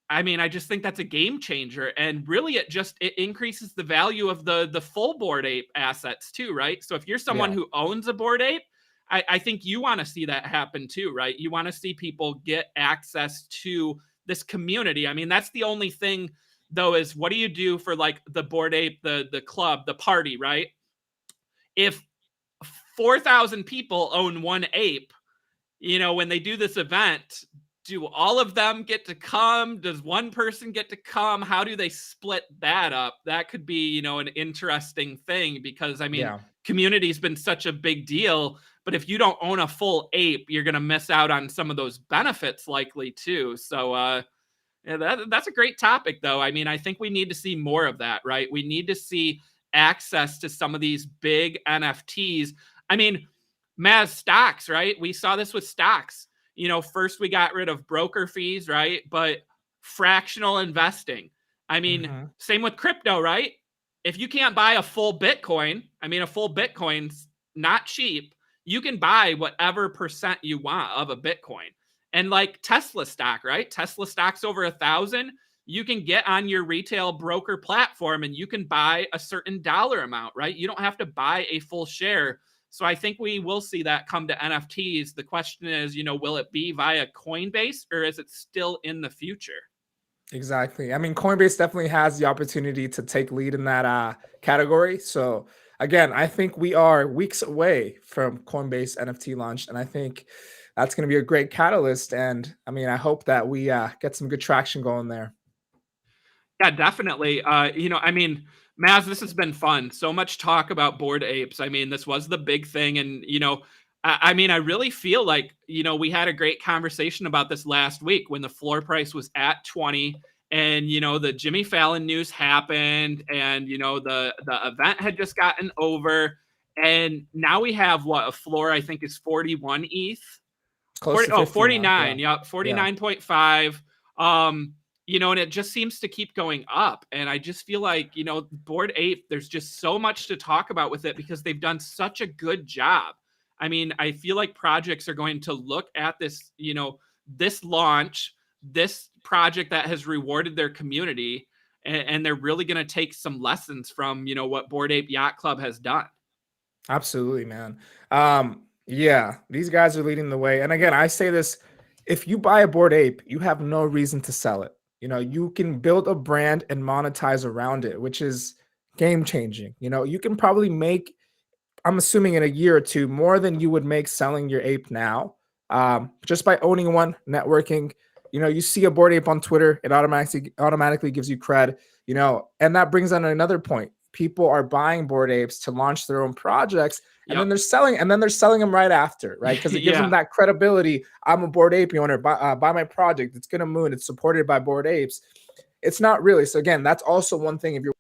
I mean, I just think that's a game changer, and really, it increases the value of the full Bored Ape assets too, right? So if you're someone Yeah. who owns a Bored Ape, I think you want to see that happen too, right? You want to see people get access to this community. I mean, that's the only thing though, is what do you do for like the Bored Ape, the club, the party, right? If 4,000 people own one ape, when they do this event, do all of them get to come? Does one person get to come? How do they split that up? That could be, an interesting thing, because I mean, Yeah. community's been such a big deal, but if you don't own a full ape, you're going to miss out on some of those benefits likely too. So, yeah, that's a great topic, though. I mean, I think we need to see more of that, right? We need to see access to some of these big NFTs. I mean, Maz, stocks, right? We saw this with stocks. First we got rid of broker fees, right? But fractional investing. I mean, Hmm. same with crypto, right? If you can't buy a full Bitcoin, I mean, a full Bitcoin's not cheap. You can buy whatever percent you want of a Bitcoin. And like Tesla stock, right? Tesla stock's over 1,000. You can get on your retail broker platform and you can buy a certain dollar amount, right? You don't have to buy a full share. So I think we will see that come to NFTs. The question is, will it be via Coinbase, or is it still in the future? Exactly. I mean, Coinbase definitely has the opportunity to take lead in that category. So again, I think we are weeks away from Coinbase NFT launch, and I think that's going to be a great catalyst. And I mean, I hope that we get some good traction going there. Yeah, definitely. I mean, Maz, this has been fun. So much talk about Bored Apes. I mean, this was the big thing. And, I mean, I really feel like, we had a great conversation about this last week when the floor price was at 20 and, the Jimmy Fallon news happened and, the event had just gotten over. And now we have a floor, I think is 41 ETH. Close to 50 now. 49. Yeah. Yep. 49.5. And it just seems to keep going up. And I just feel like, Bored Ape, there's just so much to talk about with it because they've done such a good job. I mean, I feel like projects are going to look at this, this launch, this project that has rewarded their community, and they're really going to take some lessons from, what Bored Ape Yacht Club has done. Absolutely, man. Yeah, these guys are leading the way. And again, I say this, if you buy a Bored Ape, you have no reason to sell it. You can build a brand and monetize around it, which is game changing. You can probably make, I'm assuming in a year or two, more than you would make selling your ape now. Just by owning one, networking. You see a Bored Ape on Twitter, it automatically gives you cred. And that brings on another point. People are buying Bored Apes to launch their own projects, and then they're selling, them right after, right? Because it gives them that credibility. I'm a Bored Ape owner. Buy my project. It's gonna moon. It's supported by Bored Apes. It's not really. So again, that's also one thing. If you're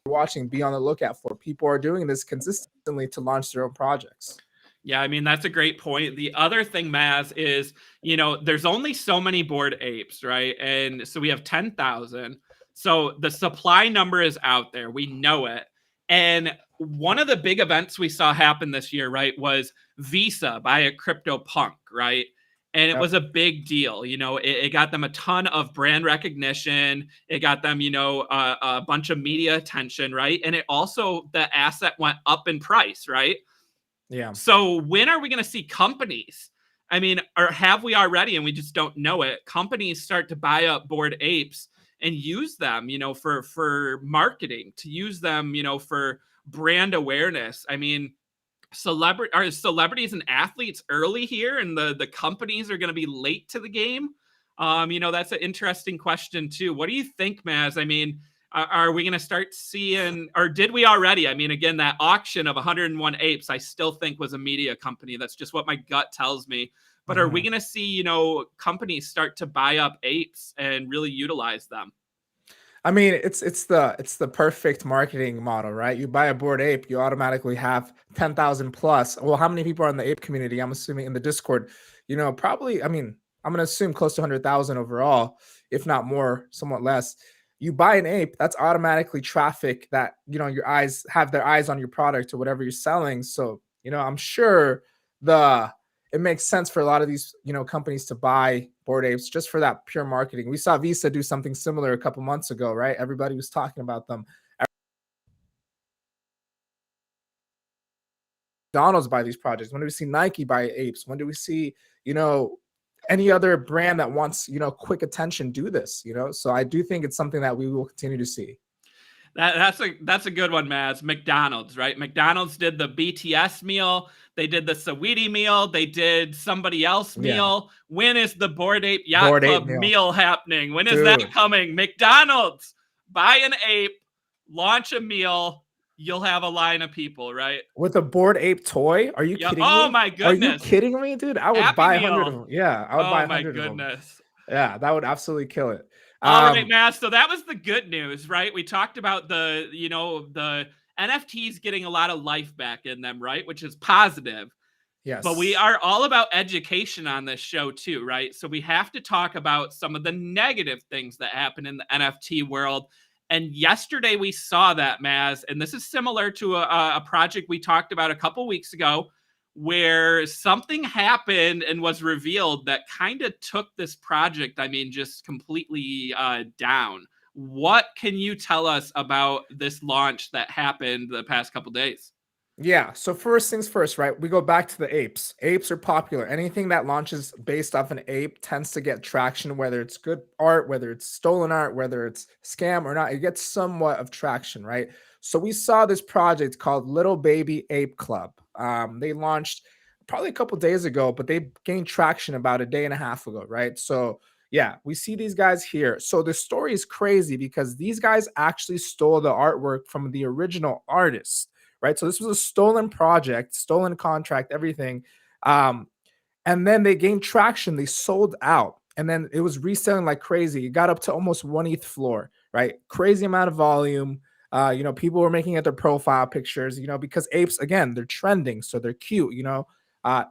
watching, be on the lookout for. People are doing this consistently to launch their own projects. Yeah, I mean, that's a great point. The other thing, Maz, is, there's only so many Bored Apes, right? And so we have 10,000. So the supply number is out there. We know it. And one of the big events we saw happen this year, right, was Visa by a CryptoPunk, right? And it was a big deal. It got them a ton of brand recognition. It got them, a bunch of media attention, right? And it also, the asset went up in price, right? Yeah. So when are we going to see companies? I mean, or have we already and we just don't know it? Companies start to buy up Bored Apes and use them, for marketing, to use them, for brand awareness. I mean, celebrities and athletes early here, and the companies are going to be late to the game. That's an interesting question too. What do you think, Maz? I mean, are we going to start seeing, or did we already? I mean, again, that auction of 101 apes, I still think was a media company. That's just what my gut tells me. But are we going to see, companies start to buy up apes and really utilize them? I mean, it's the perfect marketing model, right? You buy a Bored Ape, you automatically have 10,000 plus. Well, how many people are in the ape community? I'm assuming in the Discord, probably, I mean, I'm going to assume close to 100,000 overall, if not more, somewhat less. You buy an ape, that's automatically traffic that, your eyes have their eyes on your product or whatever you're selling. So, I'm sure it makes sense for a lot of these, companies to buy Bored Apes just for that pure marketing. We saw Visa do something similar a couple months ago, right? Everybody was talking about them. McDonald's buy these projects. When do we see Nike buy apes? When do we see, any other brand that wants, quick attention do this, So I do think it's something that we will continue to see. That's a good one, Maz. McDonald's, right? McDonald's did the BTS meal. They did the Saweetie meal. They did somebody else meal. Yeah. When is the Bored Ape Yacht Club meal happening? When is that coming? McDonald's, buy an ape, launch a meal. You'll have a line of people, right? With a Bored Ape toy? Are you kidding me? Oh my goodness! Are you kidding me, dude? I would buy 100 of them. Yeah, I would buy 100 of them. Oh my goodness! Yeah, that would absolutely kill it. All right, Matt. So that was the good news, right? We talked about the NFTs getting a lot of life back in them, right? Which is positive. Yes. But we are all about education on this show too, right? So we have to talk about some of the negative things that happen in the NFT world. And yesterday we saw that, Maz, and this is similar to a project we talked about a couple weeks ago, where something happened and was revealed that kind of took this project, I mean, just completely down. What can you tell us about this launch that happened the past couple days? Yeah. So first things first, right? We go back to the apes. Apes are popular. Anything that launches based off an ape tends to get traction, whether it's good art, whether it's stolen art, whether it's scam or not. It gets somewhat of traction, right? So we saw this project called Little Baby Ape Club. They launched probably a couple days ago, but they gained traction about a day and a half ago, right? So yeah, we see these guys here. So the story is crazy because these guys actually stole the artwork from the original artist, right? So this was a stolen project, stolen contract, everything. Um, and then they gained traction. They sold out, and then it was reselling like crazy. It got up to almost 1 ETH floor, right? Crazy amount of volume. People were making it their profile pictures, because apes, again, they're trending, so they're cute.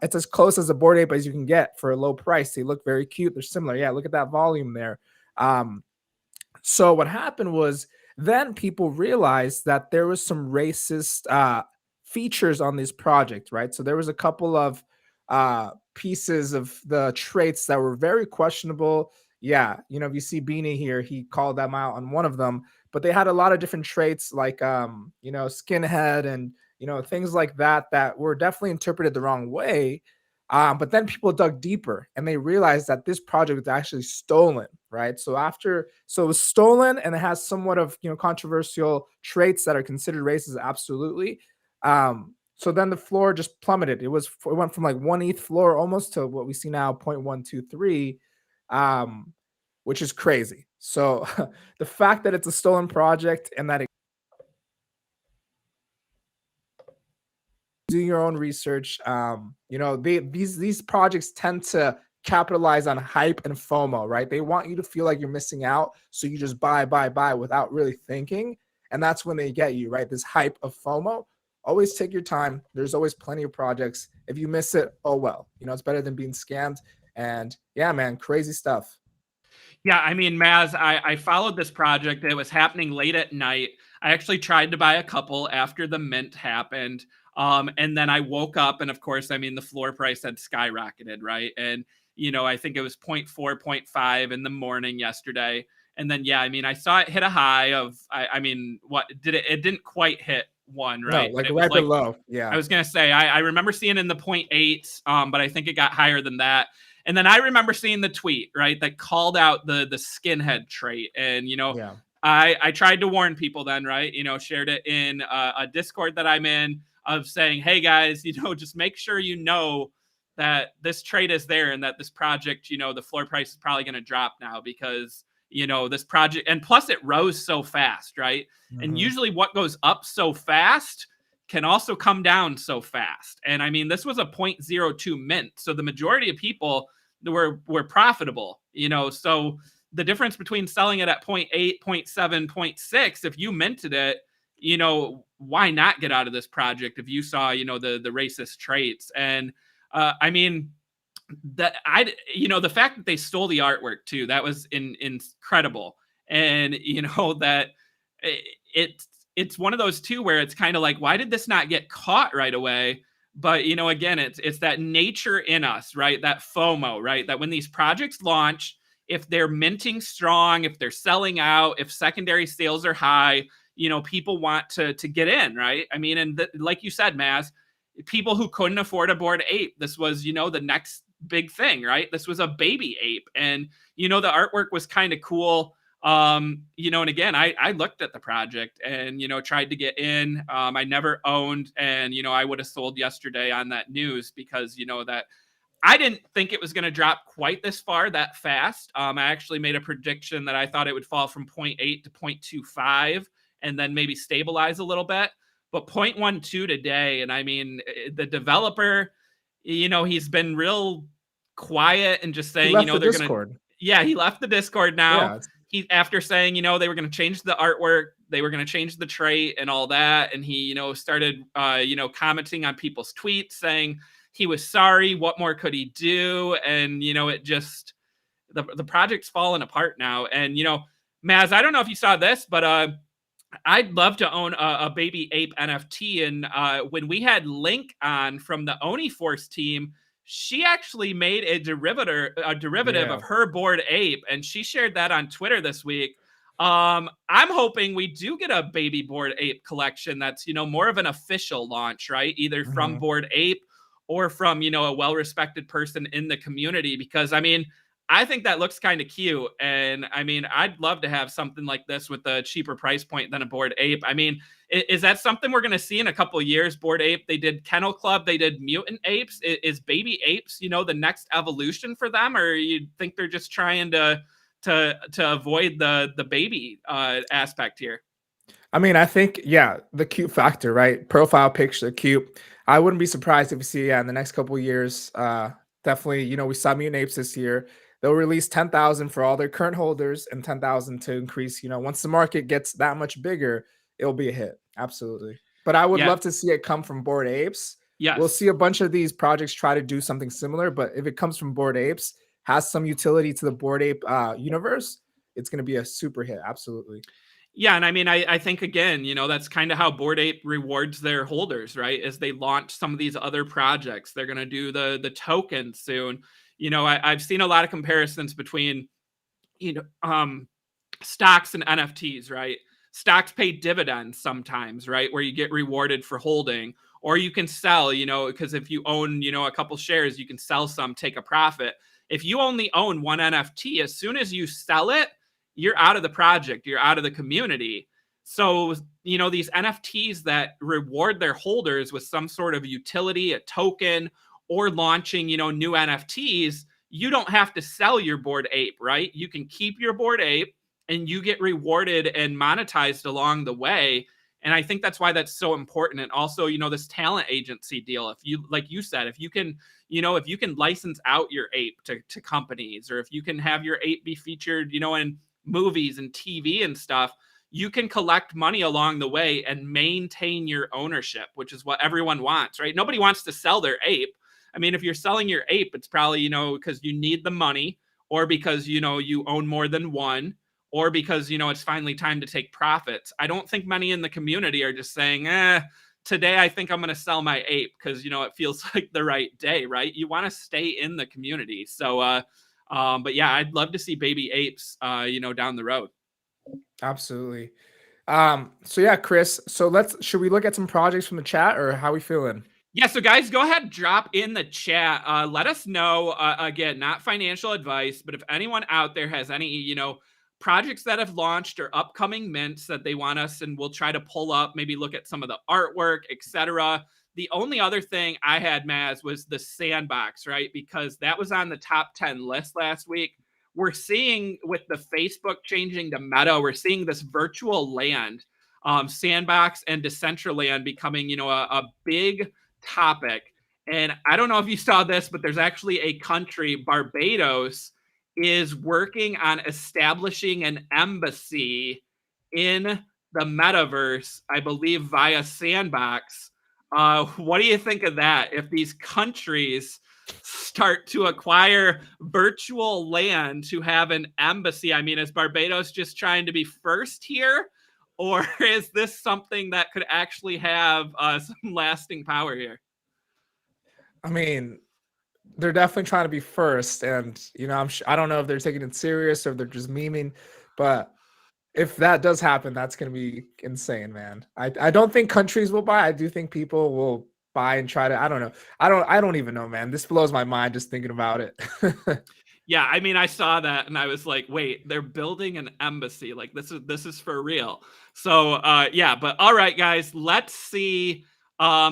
It's as close as a board ape as you can get for a low price. They look very cute. They're similar. Yeah, look at that volume there. So what happened was then people realized that there was some racist features on this project, right? So there was a couple of pieces of the traits that were very questionable. Yeah, if you see Beanie here, he called them out on one of them, but they had a lot of different traits like skinhead and things like that were definitely interpreted the wrong way. But then people dug deeper and they realized that this project was actually stolen, right? So it was stolen and it has somewhat of controversial traits that are considered racist, absolutely. So then the floor just plummeted. It went from like 1 ETH floor almost to what we see now 0.123, which is crazy. So the fact that it's a stolen project and that do your own research. These projects tend to capitalize on hype and FOMO, right? They want you to feel like you're missing out, so you just buy without really thinking, and that's when they get you, right? This hype of FOMO. Always take your time. There's always plenty of projects. If you miss it, oh well. It's better than being scammed. And yeah, man, crazy stuff. Yeah, I mean, Maz, I followed this project. It was happening late at night. I actually tried to buy a couple after the mint happened. And then I woke up, and of course, I mean, the floor price had skyrocketed, right? And, I think it was 0.4, 0.5 in the morning yesterday. And then, yeah, I mean, I saw it hit a high of, I mean, what did it? It didn't quite hit one, No, right? But like it was right like, below. I Yeah. was gonna say, I remember seeing in the 0.8, but I think it got higher than that. And then I remember seeing the tweet, right, that called out the skinhead trait. And Yeah. I tried to warn people then, right? Shared it in a Discord that I'm in of saying, hey guys, just make sure that this trait is there and that this project, the floor price is probably going to drop now because this project, and plus it rose so fast, right? And Mhm. usually what goes up so fast can also come down so fast. And I mean, this was a 0.02 mint. So the majority of people were profitable, so the difference between selling it at 0.8, 0.7, 0.6, if you minted it, why not get out of this project if you saw, the racist traits? And I mean, the fact that they stole the artwork too, that was incredible. And that it it's one of those too where it's kind of like, why did this not get caught right away? But again, it's that nature in us, right? That FOMO, right? That when these projects launch, if they're minting strong, if they're selling out, if secondary sales are high, people want to get in, right? I mean, and like you said, Maz, people who couldn't afford a bored ape, this was the next big thing, right? This was a baby ape, and the artwork was kind of cool. And again, I looked at the project and tried to get in. I never owned, and I would have sold yesterday on that news because that I didn't think it was going to drop quite this far that fast. I actually made a prediction that I thought it would fall from 0.8 to 0.25 and then maybe stabilize a little bit. But 0.12 today, and I mean, the developer, he's been real quiet and just He saying, left the they're going to, Discord. yeah, he left the Discord now. Yeah. He, after saying, they were going to change the artwork, they were going to change the trait and all that. And he, started, commenting on people's tweets saying, he was sorry. What more could he do? And it just the project's falling apart now. And Maz, I don't know if you saw this, but I'd love to own a baby ape NFT. And when we had Link on from the Oni Force team, she actually made a derivative Yeah. of her bored ape, and she shared that on Twitter this week. I'm hoping we do get a baby Bored Ape collection that's, more of an official launch, right? Either from Mhm. Bored Ape or from, a well-respected person in the community. Because I think that looks kind of cute. And I'd love to have something like this with a cheaper price point than a Bored Ape. Is that something we're going to see in a couple of years? Bored Ape, they did Kennel Club, they did Mutant Apes. Is Baby Apes, the next evolution for them? Or you think they're just trying to avoid the baby aspect here? I think, yeah, the cute factor, right? Profile picture, cute. I wouldn't be surprised if we see, yeah, in the next couple of years, definitely, we saw Mutant Apes this year. They'll release 10,000 for all their current holders and 10,000 to increase. Once the market gets that much bigger, it'll be a hit. Absolutely. But I would Yeah. love to see it come from Bored Apes. We'll Yes. see a bunch of these projects try to do something similar, but if it comes from Bored Apes, has some utility to the Bored Ape universe, it's going to be a super hit. Absolutely. Yeah, and I think again, that's kind of how Bored Ape rewards their holders, right? As they launch some of these other projects, they're going to do the token soon. I've seen a lot of comparisons between you know stocks and NFTs, right? Stocks pay dividends sometimes, right? Where you get rewarded for holding, or you can sell, because if you own, a couple shares, you can sell some, take a profit. If you only own one NFT, as soon as you sell it, you're out of the project, you're out of the community. So, these NFTs that reward their holders with some sort of utility, a token, or launching, new NFTs, you don't have to sell your Bored Ape, right? You can keep your Bored Ape and you get rewarded and monetized along the way. And I think that's why that's so important. And also, this talent agency deal, if you, like you said, if you can, if you can license out your ape to companies, or if you can have your ape be featured, in movies and TV and stuff, you can collect money along the way and maintain your ownership, which is what everyone wants, right? Nobody wants to sell their ape. If you're selling your ape, it's probably, because you need the money, or because, you own more than one, or because, it's finally time to take profits. I don't think many in the community are just saying, today I think I'm going to sell my ape because, it feels like the right day, right? You want to stay in the community. So, but yeah, I'd love to see baby apes, down the road. Absolutely. So yeah, Chris. So should we look at some projects from the chat, or how we feeling? Yeah, so guys, go ahead, drop in the chat. Let us know. Again, not financial advice, but if anyone out there has any, projects that have launched or upcoming mints that they want us, and we'll try to pull up, maybe look at some of the artwork, etc. The only other thing I had, Maz, was the sandbox, right? Because that was on the top 10 list last week. We're seeing with the Facebook changing to Meta, we're seeing this virtual land, sandbox and Decentraland becoming, a big topic. And I don't know if you saw this, but there's actually a country, Barbados, is working on establishing an embassy in the metaverse, I believe via Sandbox. What do you think of that? If these countries start to acquire virtual land to have an embassy, is Barbados just trying to be first here? Or is this something that could actually have some lasting power here? They're definitely trying to be first, and I don't know if they're taking it serious or if they're just memeing, but if that does happen, that's going to be insane, man. I don't think countries will buy. I do think people will buy and try to. I don't know. I don't even know, man. This blows my mind just thinking about it. Yeah, I saw that and I was like, wait, they're building an embassy. Like this is for real. So yeah, but all right, guys, let's see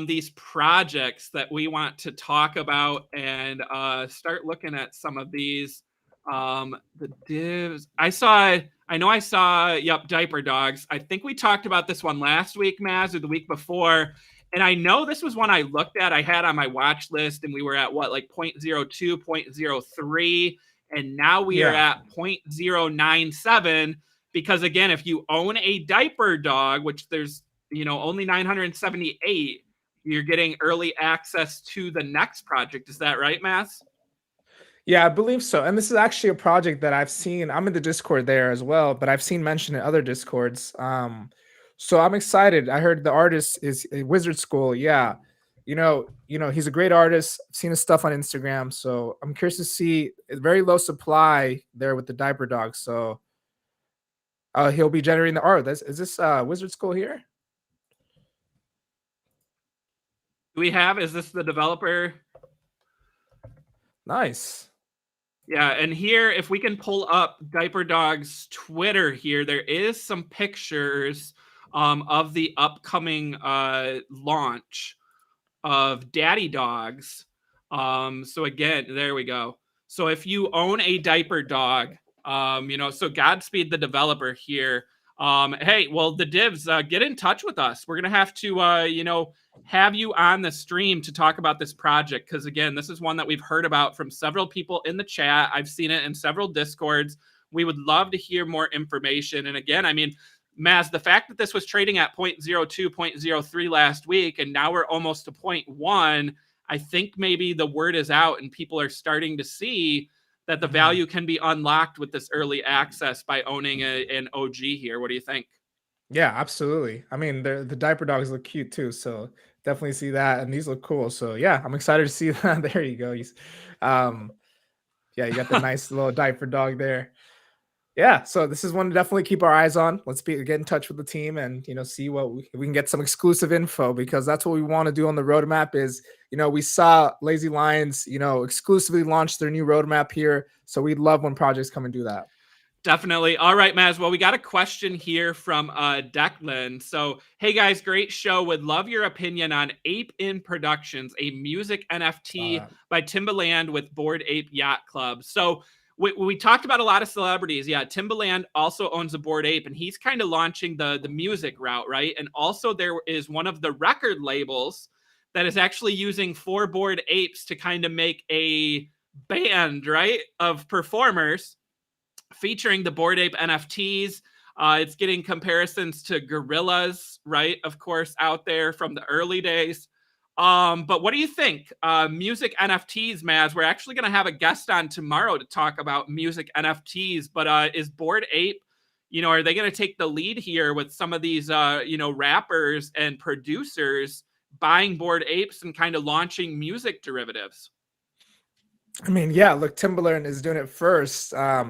these projects that we want to talk about and start looking at some of these. The divs. I saw, yep, Diaper Dogs. I think we talked about this one last week, Maz, or the week before. And I know this was one I looked at, I had on my watch list, and we were at what, like 0.02, 0.03. And now we are Yeah. at 0.097. Because again, if you own a Diaper Dog, which there's, only 978, you're getting early access to the next project. Is that right, Mass? Yeah, I believe so. And this is actually a project that I've seen. I'm in the Discord there as well, but I've seen mentioned in other Discords. So I'm excited. I heard the artist is a Wizard School. Yeah. He's a great artist. I've seen his stuff on Instagram. So I'm curious to see a very low supply there with the Diaper Dog. So He'll be generating the art. Is this Wizard School here? Is this the developer? Nice. Yeah, and here, if we can pull up Diaper Dog's Twitter here, there is some pictures of the upcoming launch of Daddy Dogs. So again, there we go. So if you own a diaper dog, so Godspeed the developer here. Hey, well, the divs, get in touch with us. We're gonna have to, have you on the stream to talk about this project because again, this is one that we've heard about from several people in the chat. I've seen it in several discords. We would love to hear more information. And again, I mean, Maz, the fact that this was trading at 0.02, 0.03 last week, and now we're almost to 0.1, I think maybe the word is out and people are starting to see that the value can be unlocked with this early access by owning an OG here. What do you think? Yeah, absolutely. I mean, the diaper dogs look cute too, so definitely see that, and these look cool. So yeah, I'm excited to see that. There you go. Um, yeah, you got the nice little diaper dog there. Yeah, so this is one to definitely keep our eyes on. Let's get in touch with the team and see what if we can get some exclusive info because that's what we want to do on the roadmap. Is we saw Lazy Lions exclusively launch their new roadmap here, so we'd love when projects come and do that. Definitely. All right, Maz. Well, we got a question here from Declan. So, hey guys, great show. Would love your opinion on Ape in Productions, a music NFT by Timbaland with Bored Ape Yacht Club. So, we talked about a lot of celebrities. Yeah, Timbaland also owns a Bored Ape, and he's kind of launching the music route, right? And also there is one of the record labels that is actually using 4 Bored Apes to kind of make a band, right, of performers featuring the Bored Ape NFTs. It's getting comparisons to gorillas, right? Of course, out there from the early days. But what do you think? Music NFTs, Maz. We're actually going to have a guest on tomorrow to talk about music NFTs. But is Bored Ape, are they going to take the lead here with some of these, rappers and producers buying Bored Apes and kind of launching music derivatives? I mean, yeah, look, Timbaland is doing it first. I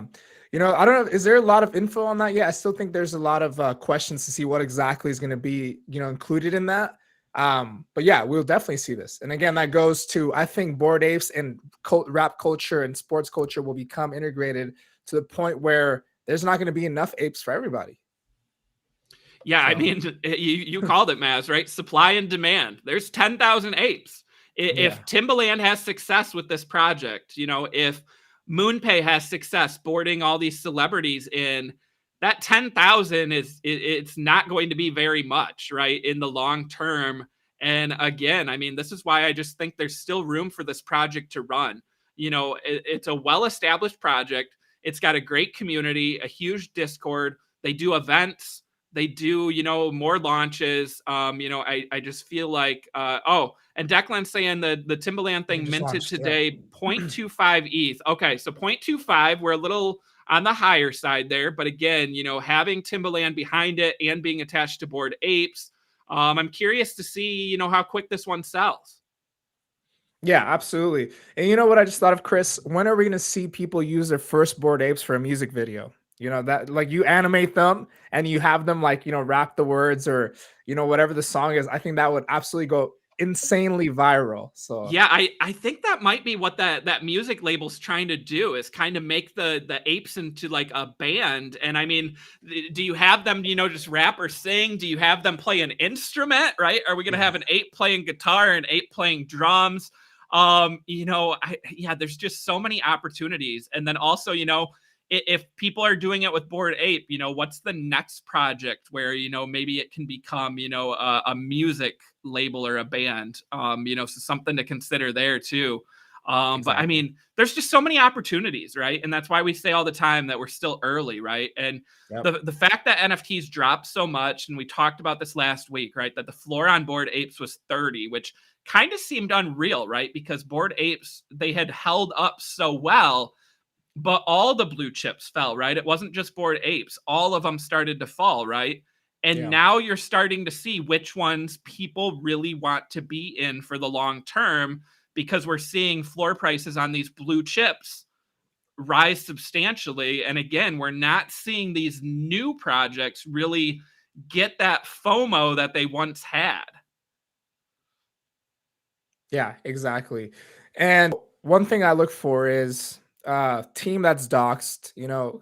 don't know. Is there a lot of info on that? Yeah, I still think there's a lot of questions to see what exactly is going to be, included in that. But yeah, we'll definitely see this. And again, that goes to, I think Bored Apes and rap culture and sports culture will become integrated to the point where there's not going to be enough apes for everybody. Yeah, so. I mean, you called it, Maz, right? Supply and demand. There's 10,000 apes. If Timbaland has success with this project, if MoonPay has success boarding all these celebrities in, that 10,000 it's not going to be very much, right, in the long term. And again, I mean, this is why I just think there's still room for this project to run. It's a well-established project. It's got a great community, a huge Discord. They do events. They do, more launches. I just feel like, and Declan's saying the Timbaland thing minted launched, today, 0.25 ETH. Okay, so 0.25, we're a little on the higher side there. But again, having Timbaland behind it and being attached to Bored Apes, I'm curious to see, how quick this one sells. Yeah, absolutely. And you know what I just thought of, Chris? When are we going to see people use their first Bored Apes for a music video? That like you animate them and you have them like, rap the words or, whatever the song is. I think that would absolutely go insanely viral. So yeah, I think that might be what that music label's trying to do is kind of make the apes into like a band. And I mean, do you have them, just rap or sing? Do you have them play an instrument, right? Are we going to have an ape playing guitar and ape playing drums? There's just so many opportunities. And then also, if people are doing it with Bored Ape, what's the next project where, maybe it can become, a music label or a band, so something to consider there too. Exactly. But I mean, there's just so many opportunities, right? And that's why we say all the time that we're still early, right? And the fact that NFTs dropped so much, and we talked about this last week, right? That the floor on Bored Apes was 30, which kind of seemed unreal, right? Because Bored Apes, they had held up so well, but all the blue chips fell, right? It wasn't just Bored Apes. All of them started to fall, right? And now you're starting to see which ones people really want to be in for the long term because we're seeing floor prices on these blue chips rise substantially. And again, we're not seeing these new projects really get that FOMO that they once had. Yeah, exactly. And one thing I look for is a team that's doxed,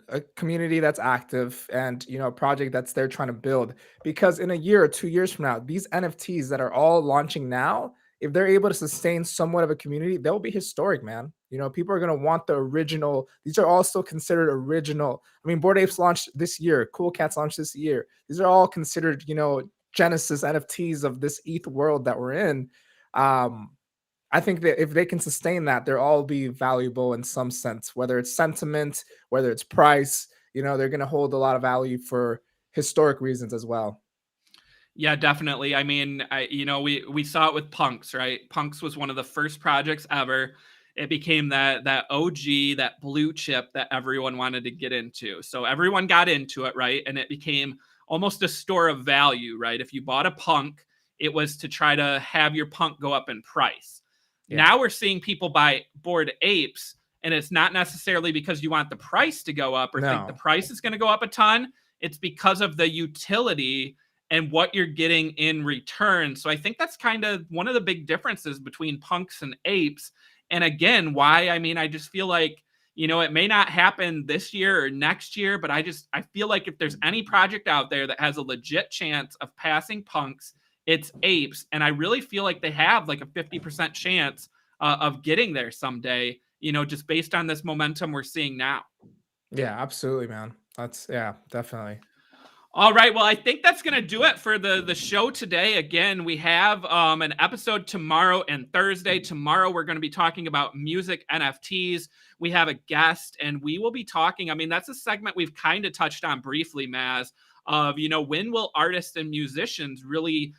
a community that's active, and a project that's there trying to build. Because in a year or 2 years from now, these NFTs that are all launching now, if they're able to sustain somewhat of a community, they'll be historic, man. People are gonna want the original. These are all still considered original. I mean, Bored Apes launched this year, Cool Cats launched this year. These are all considered, Genesis NFTs of this ETH world that we're in. Um, I think that if they can sustain that, they'll all be valuable in some sense, whether it's sentiment, whether it's price, they're going to hold a lot of value for historic reasons as well. Yeah, definitely. I mean, we saw it with Punks, right? Punks was one of the first projects ever. It became that OG, that blue chip that everyone wanted to get into. So everyone got into it, right? And it became almost a store of value, right? If you bought a Punk, it was to try to have your Punk go up in price. Yeah. Now we're seeing people buy Bored Apes, and it's not necessarily because you want the price to go up or think the price is going to go up a ton. It's because of the utility and what you're getting in return. So I think that's kind of one of the big differences between Punks and Apes. And again, why? I mean, I just feel like, it may not happen this year or next year, but I feel like if there's any project out there that has a legit chance of passing Punks, it's Apes. And I really feel like they have like a 50% chance of getting there someday, just based on this momentum we're seeing now. Yeah, absolutely, man. Yeah, definitely. All right. Well, I think that's going to do it for the show today. Again, we have an episode tomorrow and Thursday. Tomorrow, we're going to be talking about music NFTs. We have a guest, and we will be talking. I mean, that's a segment we've kind of touched on briefly, Maz, of, when will artists and musicians really,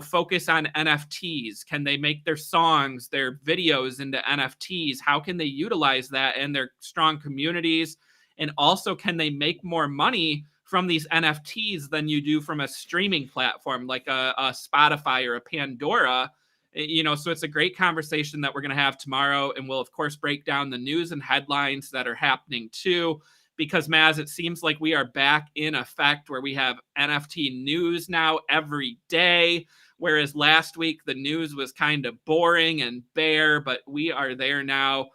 focus on NFTs? Can they make their songs, their videos into NFTs? How can they utilize that in their strong communities? And also, can they make more money from these NFTs than you do from a streaming platform like a Spotify or a Pandora? So it's a great conversation that we're going to have tomorrow. And we'll, of course, break down the news and headlines that are happening too. Because, Maz, it seems like we are back in effect where we have NFT news now every day. Whereas last week, the news was kind of boring and bare, but we are there now.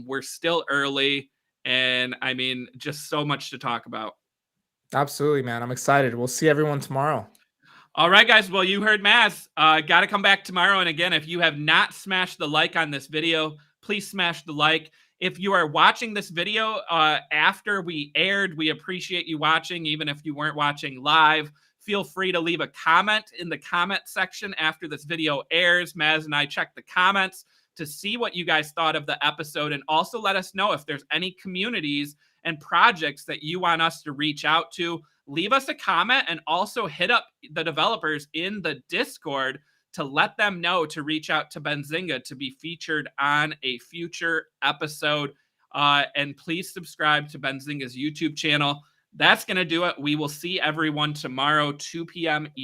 We're still early. And I mean, just so much to talk about. Absolutely, man. I'm excited. We'll see everyone tomorrow. All right, guys. Well, you heard Maz. Got to come back tomorrow. And again, if you have not smashed the like on this video, please smash the like. If you are watching this video after we aired, we appreciate you watching. Even if you weren't watching live, feel free to leave a comment in the comment section after this video airs. Maz and I check the comments to see what you guys thought of the episode, and also let us know if there's any communities and projects that you want us to reach out to. Leave us a comment, and also hit up the developers in the Discord to let them know to reach out to Benzinga to be featured on a future episode. And please subscribe to Benzinga's YouTube channel. That's going to do it. We will see everyone tomorrow, 2 p.m. Eastern.